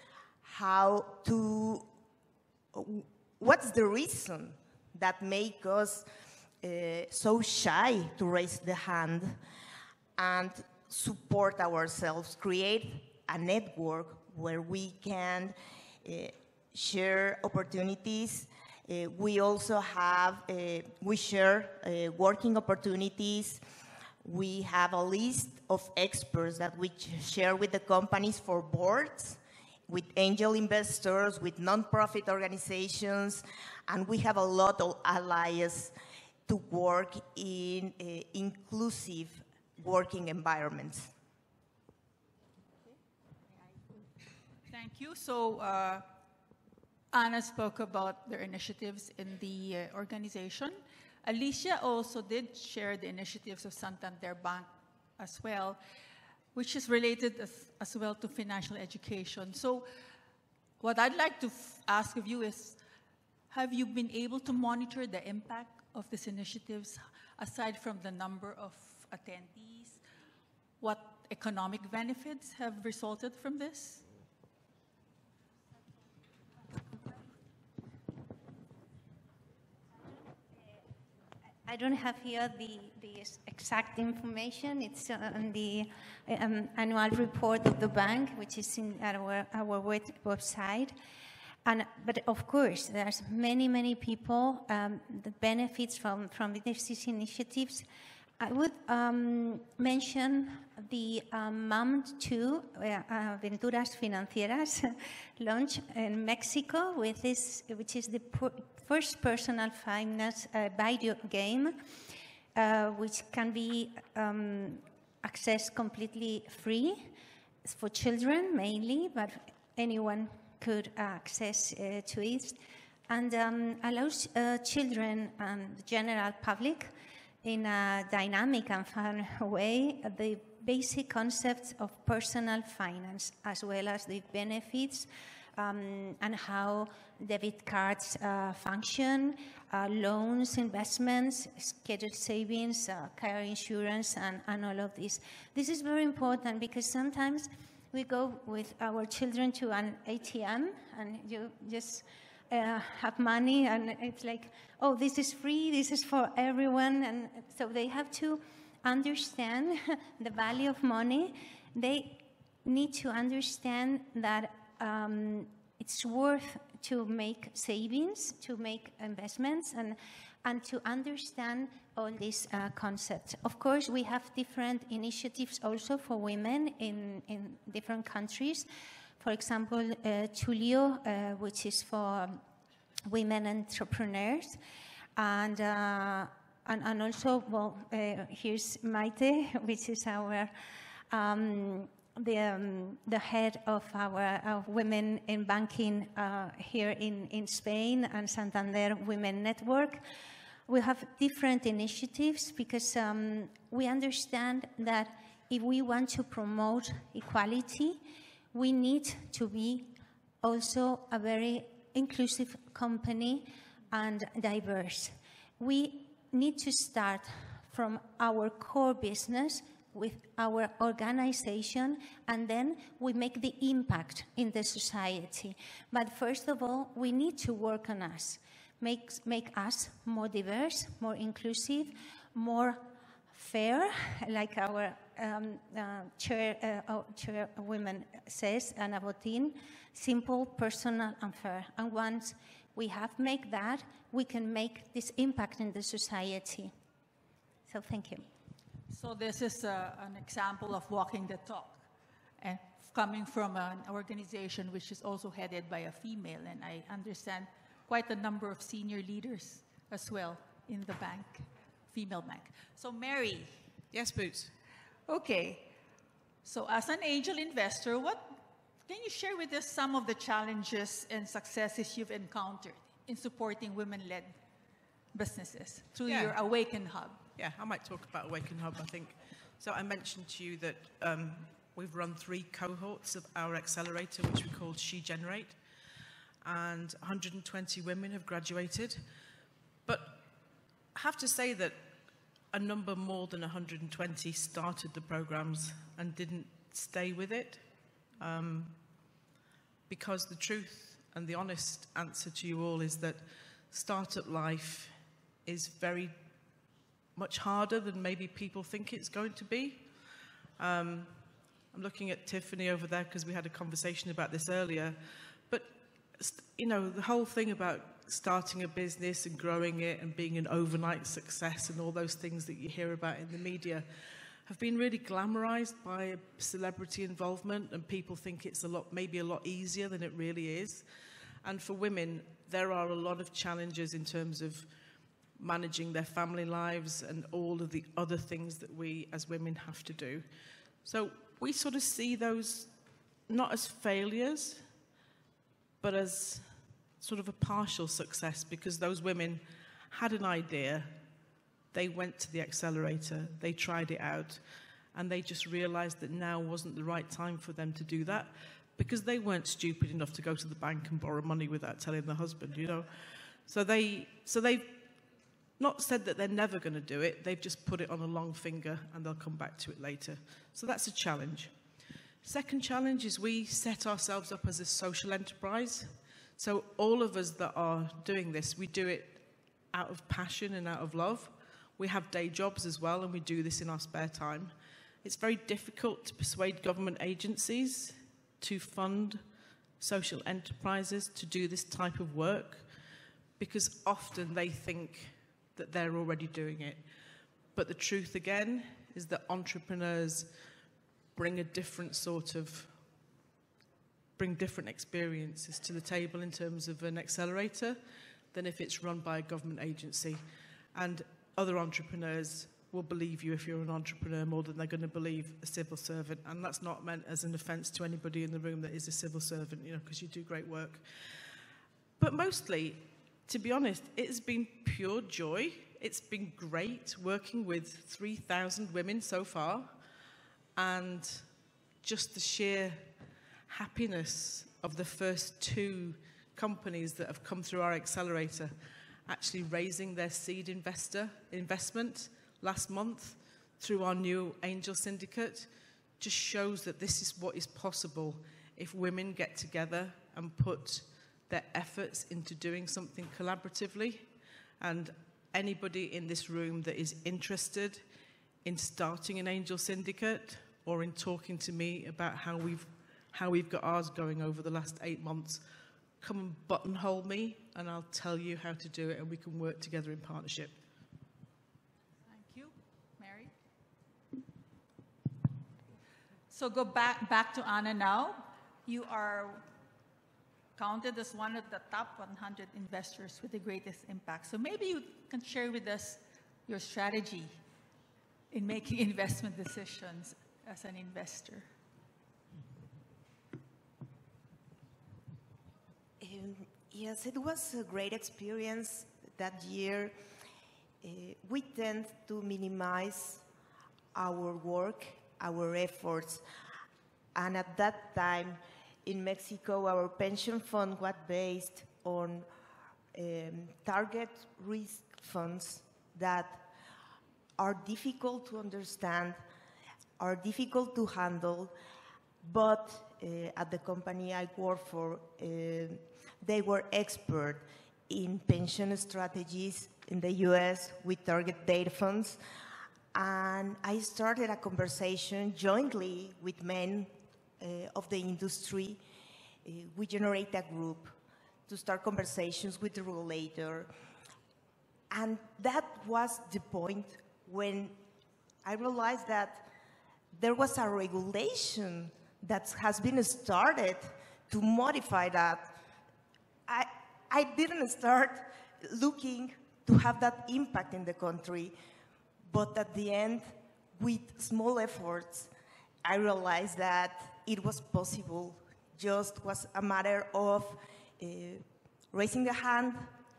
what's the reason that make us so shy to raise the hand and support ourselves, create a network where we can share opportunities. We also have, we share working opportunities. We have a list of experts that we share with the companies for boards, with angel investors, with nonprofit organizations, and we have a lot of allies to work in inclusive working environments. Thank you. So Anna spoke about their initiatives in the organization. Alicia also did share the initiatives of Santander Bank as well, which is related as well to financial education. So what I'd like to ask of you is, have you been able to monitor the impact of these initiatives, aside from the number of attendees? What economic benefits have resulted from this? I don't have here the exact information. It's on the annual report of the bank, which is in our website. But of course, there's many people that benefits from these initiatives, I would mention the MOM2, Aventuras Financieras, launch in Mexico with this, which is the first personal finance video game, which can be accessed completely free. It's for children mainly, but anyone could access to it, and allows children and the general public in a dynamic and fun way the basic concepts of personal finance, as well as the benefits and how debit cards function, loans, investments, scheduled savings, car insurance, and all of this. This is very important because sometimes we go with our children to an ATM and you just have money and it's like, oh, this is free, this is for everyone. And so they have to understand the value of money. They need to understand that it's worth to make savings, to make investments, and to understand all these concepts. Of course, we have different initiatives also for women in different countries. For example, Tulio, which is for women entrepreneurs, and also, well, here's Maite, which is our the head of our women in banking here in Spain, and Santander Women Network. We have different initiatives because we understand that if we want to promote equality, we need to be also a very inclusive company and diverse. We need to start from our core business with our organization, and then we make the impact in the society. But first of all, we need to work on us, make us more diverse, more inclusive, more fair, like our chairwoman says, Ana Botín, simple, personal, and fair. And once we have made that, we can make this impact in the society. So thank you. So this is an example of walking the talk, and coming from an organization which is also headed by a female, and I understand quite a number of senior leaders as well in the bank, female bank. So Mary. Yes, Boots. Okay. So as an angel investor, can you share with us some of the challenges and successes you've encountered in supporting women-led businesses through your Awaken Hub? Yeah, I might talk about Awaken Hub, I think. So I mentioned to you that we've run 3 cohorts of our accelerator, which we called She Generate, and 120 women have graduated. But I have to say that a number more than 120 started the programs and didn't stay with it, because the truth and the honest answer to you all is that startup life is very much harder than maybe people think it's going to be. I'm looking at Tiffany over there because we had a conversation about this earlier. But, you know, the whole thing about starting a business and growing it and being an overnight success and all those things that you hear about in the media have been really glamorized by celebrity involvement, and people think it's maybe a lot easier than it really is. And for women, there are a lot of challenges in terms of managing their family lives and all of the other things that we as women have to do. So we sort of see those not as failures, but as sort of a partial success, because those women had an idea, they went to the accelerator, they tried it out, and they just realized that now wasn't the right time for them to do that, because they weren't stupid enough to go to the bank and borrow money without telling the husband, you know. So they've not said that they're never going to do it, they've just put it on a long finger and they'll come back to it later. So that's a challenge. Second challenge is we set ourselves up as a social enterprise. So all of us that are doing this, we do it out of passion and out of love. We have day jobs as well, and we do this in our spare time. It's very difficult to persuade government agencies to fund social enterprises to do this type of work, because often they think that they're already doing it. But the truth, again, is that entrepreneurs bring different experiences to the table in terms of an accelerator than if it's run by a government agency. And other entrepreneurs will believe you if you're an entrepreneur more than they're going to believe a civil servant. And that's not meant as an offence to anybody in the room that is a civil servant, because you do great work. But mostly, to be honest, it has been pure joy. It's been great working with 3,000 women so far, and just the sheer happiness of the first 2 companies that have come through our accelerator actually raising their seed investment last month through our new angel syndicate just shows that this is what is possible if women get together and put their efforts into doing something collaboratively. And anybody in this room that is interested in starting an angel syndicate or in talking to me about how we've got ours going over the last 8 months, come and buttonhole me and I'll tell you how to do it, and we can work together in partnership. Thank you. Mary? So go back to Anna now. You are counted as one of the top 100 investors with the greatest impact. So maybe you can share with us your strategy in making investment decisions as an investor. Yes, it was a great experience that year. We tend to minimize our work, our efforts, and at that time in Mexico, our pension fund was based on target risk funds that are difficult to understand, are difficult to handle, but at the company I work for, they were expert in pension strategies in the US with target date funds. And I started a conversation jointly with men of the industry. We generate a group to start conversations with the regulator. And that was the point when I realized that there was a regulation that has been started to modify that. I didn't start looking to have that impact in the country, but at the end, with small efforts, I realized that it was possible. Just was a matter of raising the hand,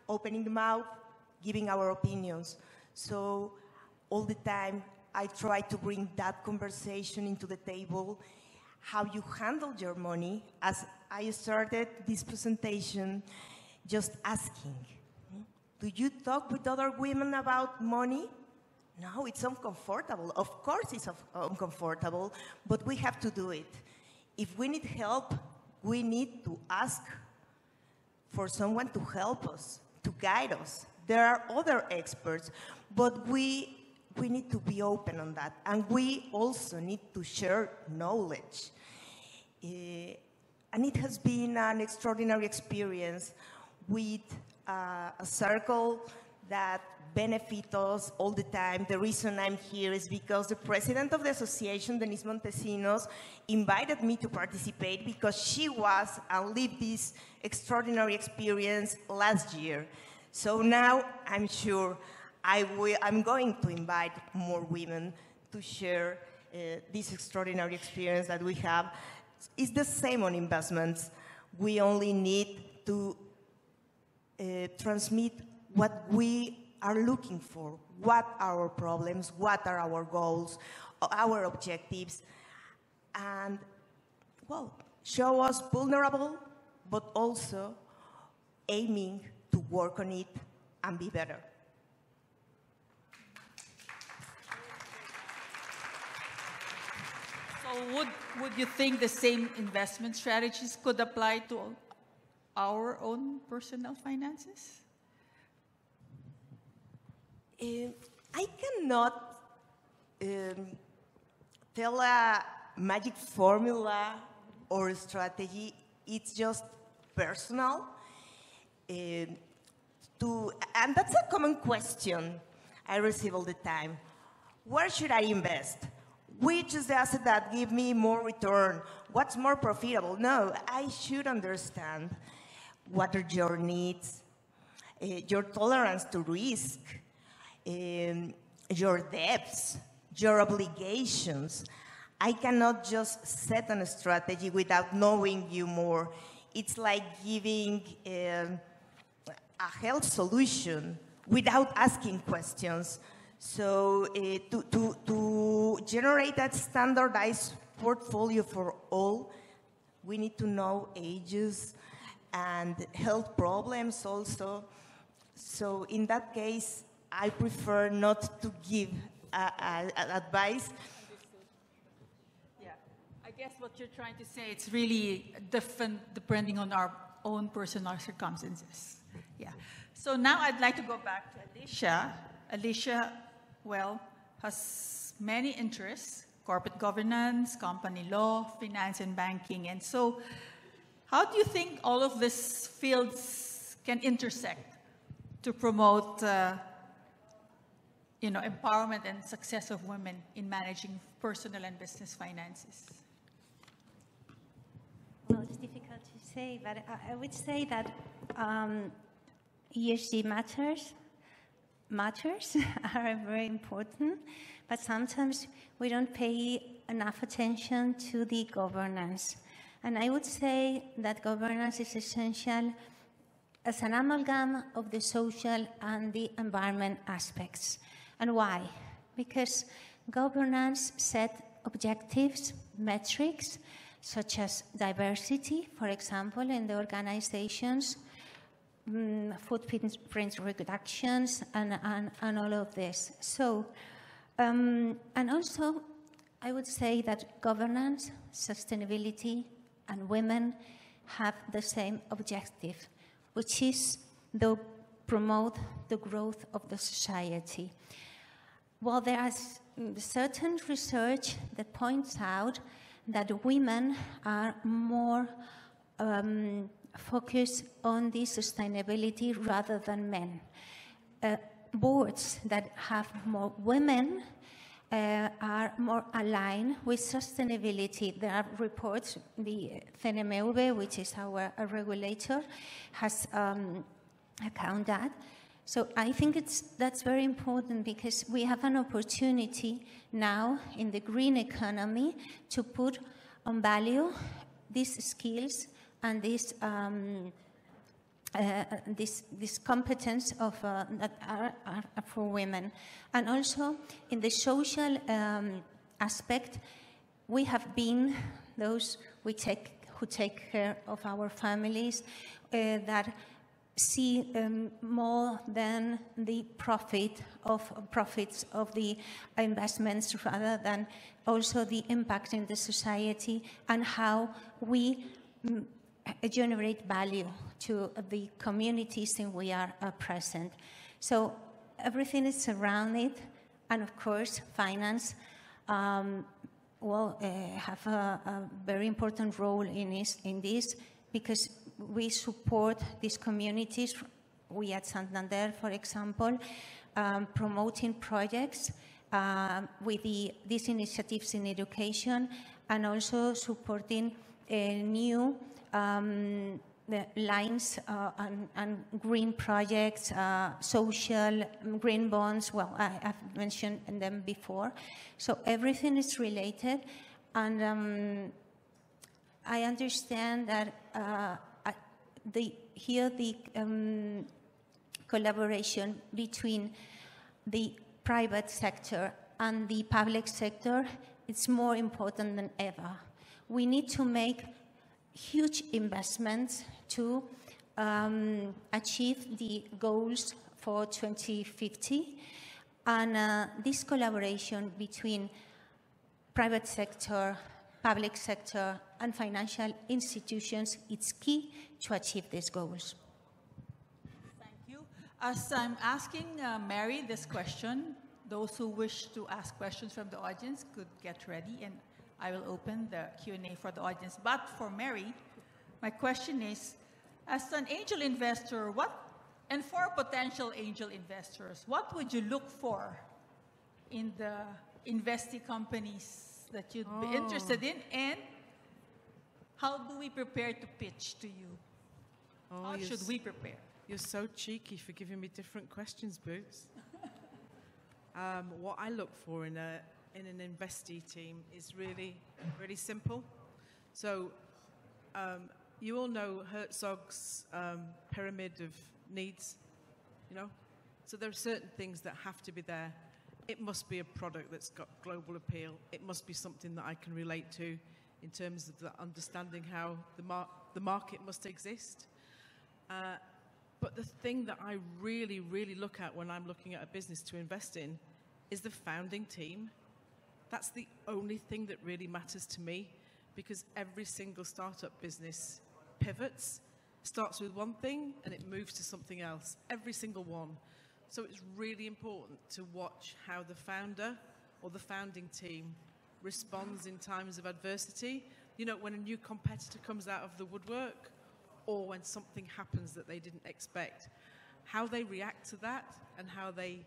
opening the mouth, giving our opinions. So all the time, I try to bring that conversation into the table, how you handle your money. As I started this presentation, just asking, do you talk with other women about money? No, it's uncomfortable. Of course it's uncomfortable, but we have to do it. If we need help, we need to ask for someone to help us, to guide us. There are other experts, but we need to be open on that. And we also need to share knowledge. And it has been an extraordinary experience with a circle that benefits us all the time. The reason I'm here is because the president of the association, Denise Montesinos, invited me to participate because she was and lived this extraordinary experience last year. So now I'm sure I'm going to invite more women to share this extraordinary experience that we have. It's the same on investments. We only need to transmit what we are looking for, what are our problems, what are our goals, our objectives, and, well, show us vulnerable, but also aiming to work on it and be better. So would you think the same investment strategies could apply to our own personal finances? I cannot tell a magic formula or strategy. It's just personal. And that's a common question I receive all the time. Where should I invest? Which is the asset that give me more return? What's more profitable? No, I should understand what are your needs, your tolerance to risk, your debts, your obligations. I cannot just set a strategy without knowing you more. It's like giving a health solution without asking questions. So to generate that standardized portfolio for all, we need to know ages and health problems also. So in that case, I prefer not to give advice. Yeah, I guess what you're trying to say, it's really different depending on our own personal circumstances. Yeah. So now I'd like to go back to Alicia. Alicia, well, has many interests: corporate governance, company law, finance and banking. And so how do you think all of these fields can intersect to promote empowerment and success of women in managing personal and business finances? Well, it's difficult to say, but I would say that ESG matters are very important, but sometimes we don't pay enough attention to the governance. And I would say that governance is essential as an amalgam of the social and the environment aspects. And why? Because governance set objectives, metrics, such as diversity, for example, in the organizations, footprint reductions, and all of this. So, and also, I would say that governance, sustainability, and women have the same objective, which is to promote the growth of the society. Well, there is certain research that points out that women are more focused on the sustainability rather than men. Boards that have more women are more aligned with sustainability. There are reports, the CNMV, which is our regulator, has accounted that. So I think that's very important because we have an opportunity now in the green economy to put on value these skills and this competence of that are for women. And also in the social aspect, we have been those who take care of our families that see more than the profits of the investments rather than also the impact in the society and how we generate value to the communities in we are present. So everything is surrounded, and of course finance have a very important role in this because we support these communities. We at Santander, for example, promoting projects with these initiatives in education and also supporting new lines and green projects, social green bonds. Well, I've mentioned them before. So everything is related, and I understand that the collaboration between the private sector and the public sector is more important than ever. We need to make huge investments to achieve the goals for 2050. And this collaboration between private sector, public sector, and financial institutions is key to achieve these goals. Thank you. As I'm asking Mary this question, those who wish to ask questions from the audience could get ready, and I will open the Q&A for the audience. But for Mary, my question is, as an angel investor, and for potential angel investors, what would you look for in the investee companies that you'd be interested in, and how do we prepare to pitch to you? How should we prepare? You're so cheeky for giving me different questions, Boots. What I look for in an investee team is really simple. So you all know Herzog's pyramid of needs, you know? So there are certain things that have to be there. It must be a product that's got global appeal. It must be something that I can relate to in terms of the understanding how the market must exist. But the thing that I really look at when I'm looking at a business to invest in is the founding team. That's the only thing that really matters to me, because every single startup business pivots, starts with one thing and it moves to something else, every single one. So it's really important to watch how the founder or the founding team responds in times of adversity. You know, when a new competitor comes out of the woodwork, or when something happens that they didn't expect, how they react to that and how they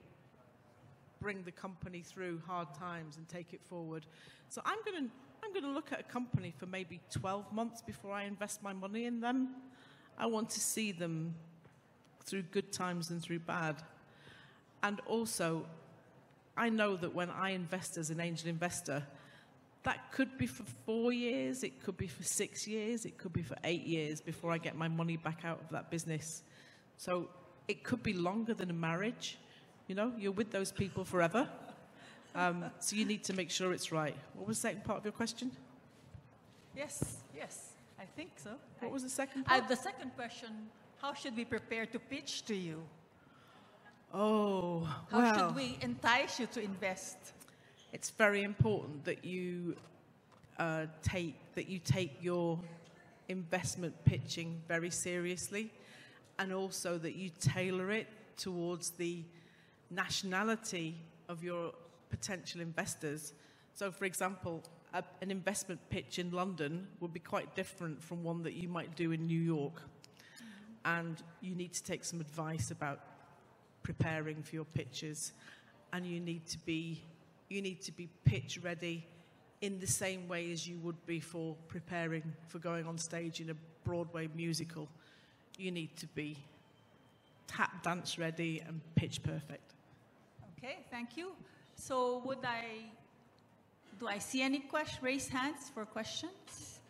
bring the company through hard times and take it forward. So I'm going to look at a company for maybe 12 months before I invest my money in them. I want to see them through good times and through bad. And also, I know that when I invest as an angel investor, that could be for 4 years, it could be for 6 years, it could be for 8 years before I get my money back out of that business. So it could be longer than a marriage. You know, you're with those people forever. So you need to make sure it's right. What was the second part of your question? Yes, I think so. What was the second part? The second question, how should we prepare to pitch to you? Oh, How should we entice you to invest? It's very important that you take your investment pitching very seriously, and also that you tailor it towards the nationality of your potential investors. So, for example, an investment pitch in London would be quite different from one that you might do in New York. And you need to take some advice about preparing for your pitches, and you need to be pitch ready in the same way as you would be for preparing for going on stage in a Broadway musical. You need to be tap dance ready and pitch perfect. Okay, thank you. So do I see any raised hands for questions?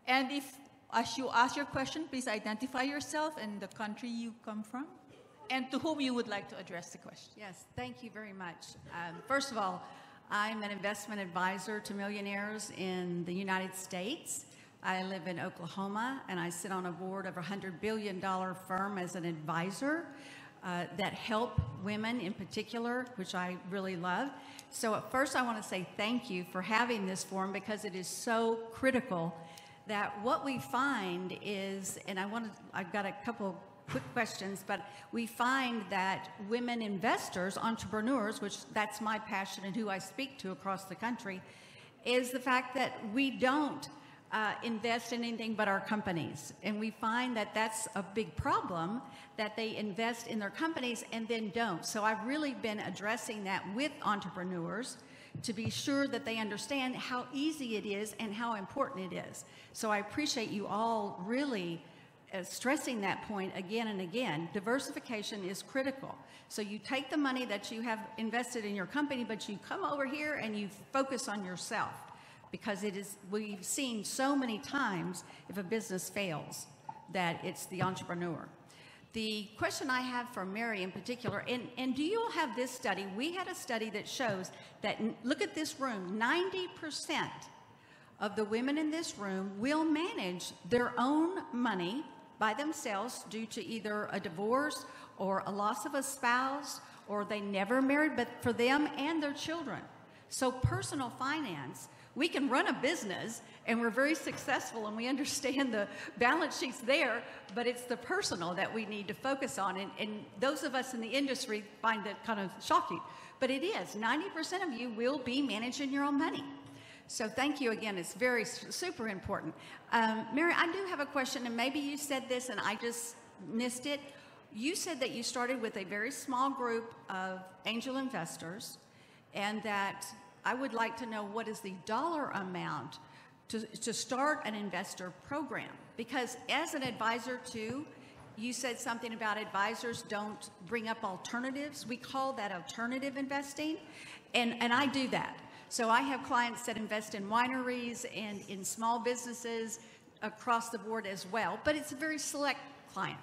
And if, as you ask your question, please identify yourself and the country you come from, and to whom you would like to address the question. Yes, thank you very much. First of all, I'm an investment advisor to millionaires in the United States. I live in Oklahoma, and I sit on a board of a $100 billion firm as an advisor that help women in particular, which I really love. So at first I want to say thank you for having this forum, because it is so critical that what we find is, and I've got a couple quick questions, but we find that women investors, entrepreneurs, which that's my passion and who I speak to across the country, is the fact that we don't invest in anything but our companies. And we find that that's a big problem, that they invest in their companies and then don't. So I've really been addressing that with entrepreneurs to be sure that they understand how easy it is and how important it is. So I appreciate you all really stressing that point again and again. Diversification is critical. So you take the money that you have invested in your company, but you come over here and you focus on yourself, because we've seen so many times if a business fails that it's the entrepreneur. The question I have for Mary in particular, and do you all have this study? We had a study that shows that, look at this room, 90% of the women in this room will manage their own money by themselves due to either a divorce or a loss of a spouse, or they never married, but for them and their children. So personal finance, we can run a business and we're very successful and we understand the balance sheets there, but it's the personal that we need to focus on. And those of us in the industry find that kind of shocking. But it is, 90% of you will be managing your own money. So thank you again, it's very super important. Mary, I do have a question, and maybe you said this and I just missed it. You said that you started with a very small group of angel investors, and that I would like to know what is the dollar amount to start an investor program. Because as an advisor too, you said something about advisors don't bring up alternatives. We call that alternative investing, and I do that. So I have clients that invest in wineries and in small businesses across the board as well, but it's a very select client.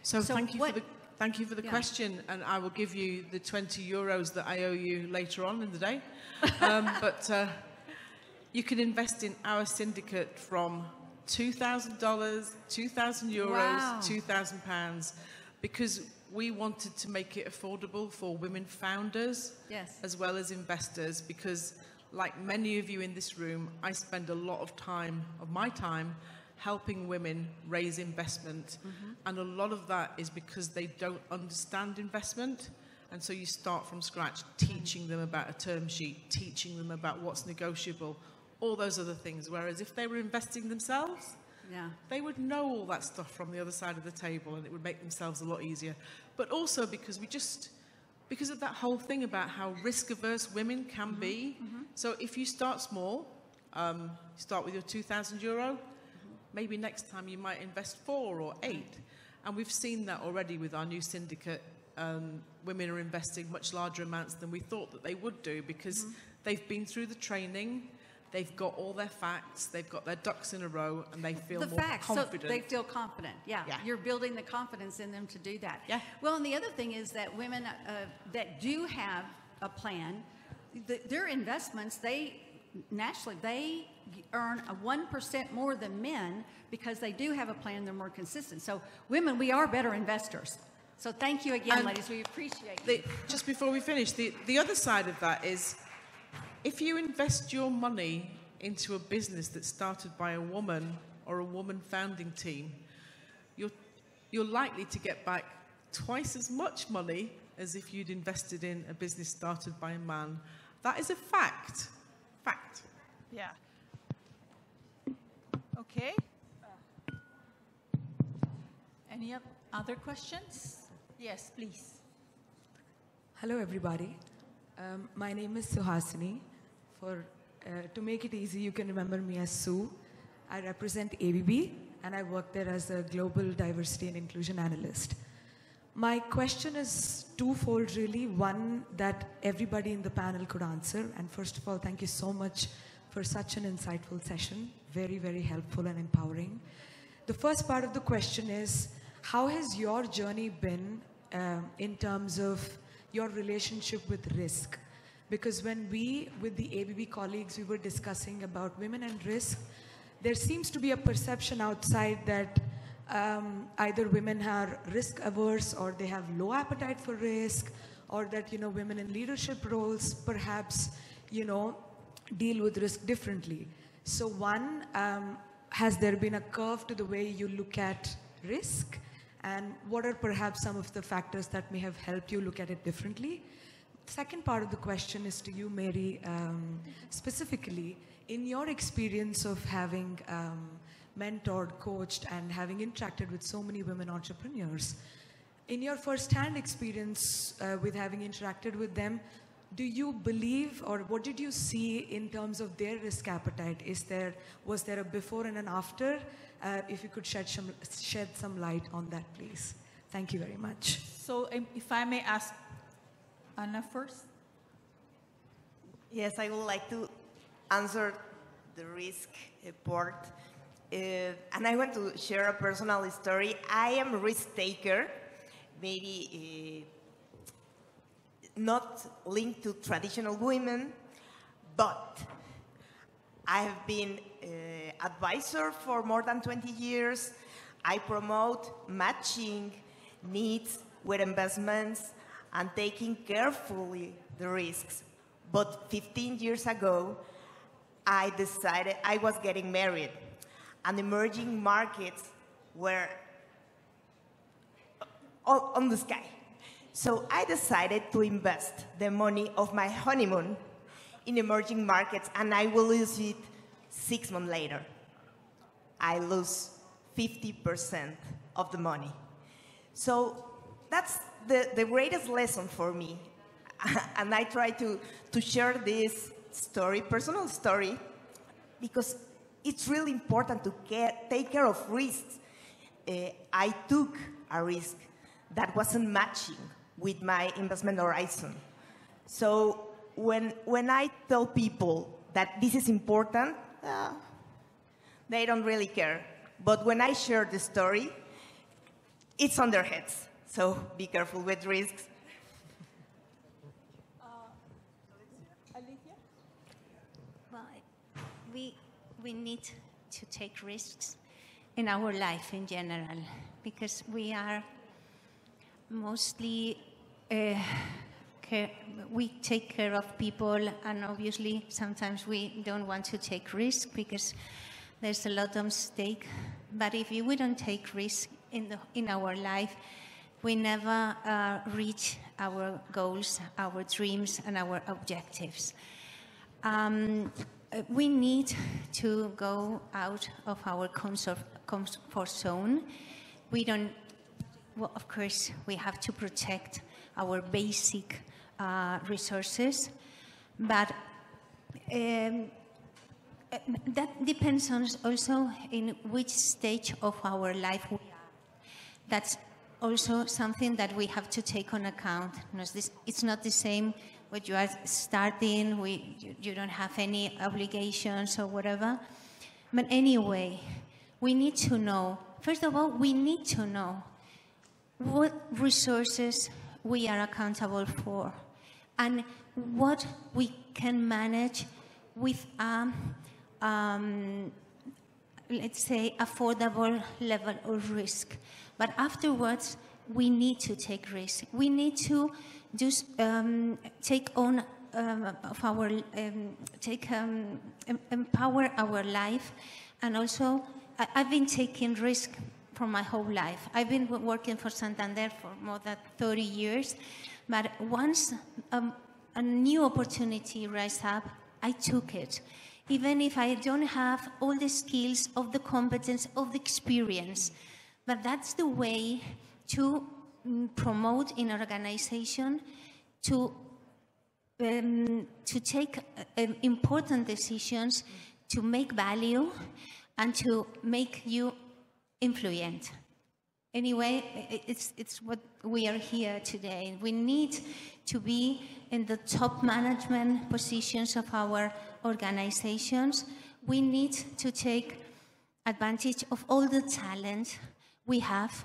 So thank you for the question, and I will give you the 20 euros that I owe you later on in the day. But you can invest in our syndicate from $2,000, 2,000 euros, Wow. £2,000, because we wanted to make it affordable for women founders Yes. as well as investors, because like many of you in this room, I spend a lot of my time helping women raise investment. And a lot of that is because they don't understand investment. And so you start from scratch, teaching them about a term sheet, teaching them about what's negotiable, all those other things. Whereas if they were investing themselves, Yeah. they would know all that stuff from the other side of the table, and it would make themselves a lot easier. But also because because of that whole thing about how risk-averse women can be. So if you start small, start with your 2,000 euro, maybe next time you might invest 4 or 8. And we've seen that already with our new syndicate. Women are investing much larger amounts than we thought that they would do, because they've been through the training, they've got all their facts, they've got their ducks in a row, and they feel more confident. So they feel confident. Yeah. Yeah. You're building the confidence in them to do that. Yeah. Well, and the other thing is that women that do have a plan, their investments, they earn a 1% more than men because they do have a plan. They're more consistent. So women, we are better investors. So thank you again, And ladies. We appreciate it. Just before we finish, the other side of that is, if you invest your money into a business that's started by a woman or a woman founding team, you're likely to get back twice as much money as if you'd invested in a business started by a man. That is a fact. Fact. Yeah. Okay. Any other questions? Yes, please. Hello, everybody. My name is Suhasini. To make it easy, you can remember me as Sue. I represent ABB, and I work there as a global diversity and inclusion analyst. My question is twofold, really. One that everybody in the panel could answer. And first of all, thank you so much for such an insightful session. Very, very helpful and empowering. The first part of the question is, how has your journey been in terms of your relationship with risk? Because when with the ABB colleagues, we were discussing about women and risk, there seems to be a perception outside that either women are risk averse, or they have low appetite for risk, or that, women in leadership roles perhaps, deal with risk differently. So one, has there been a curve to the way you look at risk? And what are perhaps some of the factors that may have helped you look at it differently? Second part of the question is to you, Mary, specifically, in your experience of having mentored, coached, and having interacted with so many women entrepreneurs, in your first-hand experience with having interacted with them, do you believe, or what did you see in terms of their risk appetite? Was there a before and an after? If you could shed some light on that, please. Thank you very much. So if I may ask Anna first. Yes, I would like to answer the risk part. And I want to share a personal story. I am a risk taker, maybe not linked to traditional women, but I have been advisor for more than 20 years. I promote matching needs with investments and taking carefully the risks. But 15 years ago, I decided I was getting married, and emerging markets were on the sky. So I decided to invest the money of my honeymoon in emerging markets, and I will lose it 6 months later. I lose 50% of the money. So that's the greatest lesson for me. and I try to share this story, personal story, because it's really important to take care of risks. I took a risk that wasn't matching with my investment horizon. So when I tell people that this is important, they don't really care. But when I share the story, it's on their heads. So be careful with risks. Well, we need to take risks in our life in general, because we are mostly, we take care of people, and obviously sometimes we don't want to take risks because there's a lot at stake. But if we don't take risks in our life, we never reach our goals, our dreams, and our objectives. We need to go out of our comfort zone. We don't, well, of course, we have to protect our basic resources, but that depends on also in which stage of our life we are. That's also something that we have to take on account. It's not the same when you are starting, you don't have any obligations or whatever. But anyway, we need to know, first of all, we need to know what resources we are accountable for and what we can manage with let's say, affordable level of risk. But afterwards, we need to take risk. We need to empower our life, and also I've been taking risk for my whole life. I've been working for Santander for more than 30 years, but once a new opportunity rose up, I took it. Even if I don't have all the skills, of the competence, of the experience. But that's the way to promote in an organization, to take important decisions, to make value, and to make you influent. Anyway, it's what we are here today. We need to be in the top management positions of our organizations. We need to take advantage of all the talent we have,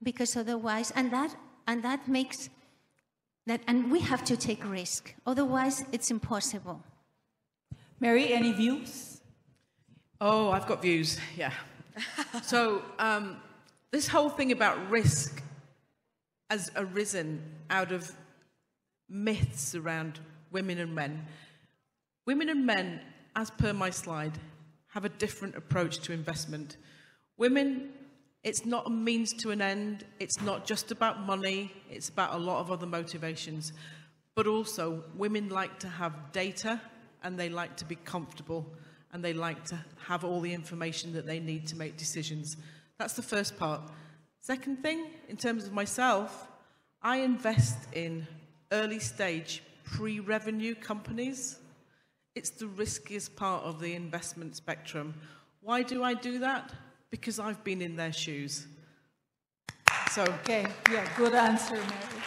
because otherwise, and that makes that, and we have to take risk. Otherwise, it's impossible. Mary, any views? Oh, I've got views, yeah. So this whole thing about risk has arisen out of myths around women and men. Women and men, as per my slide, have a different approach to investment. Women, it's not a means to an end. It's not just about money. It's about a lot of other motivations. But also, women like to have data, and they like to be comfortable, and they like to have all the information that they need to make decisions. That's the first part. Second thing, in terms of myself, I invest in early stage pre-revenue companies. It's the riskiest part of the investment spectrum. Why do I do that? Because I've been in their shoes. So, Okay, yeah, good answer, Mary.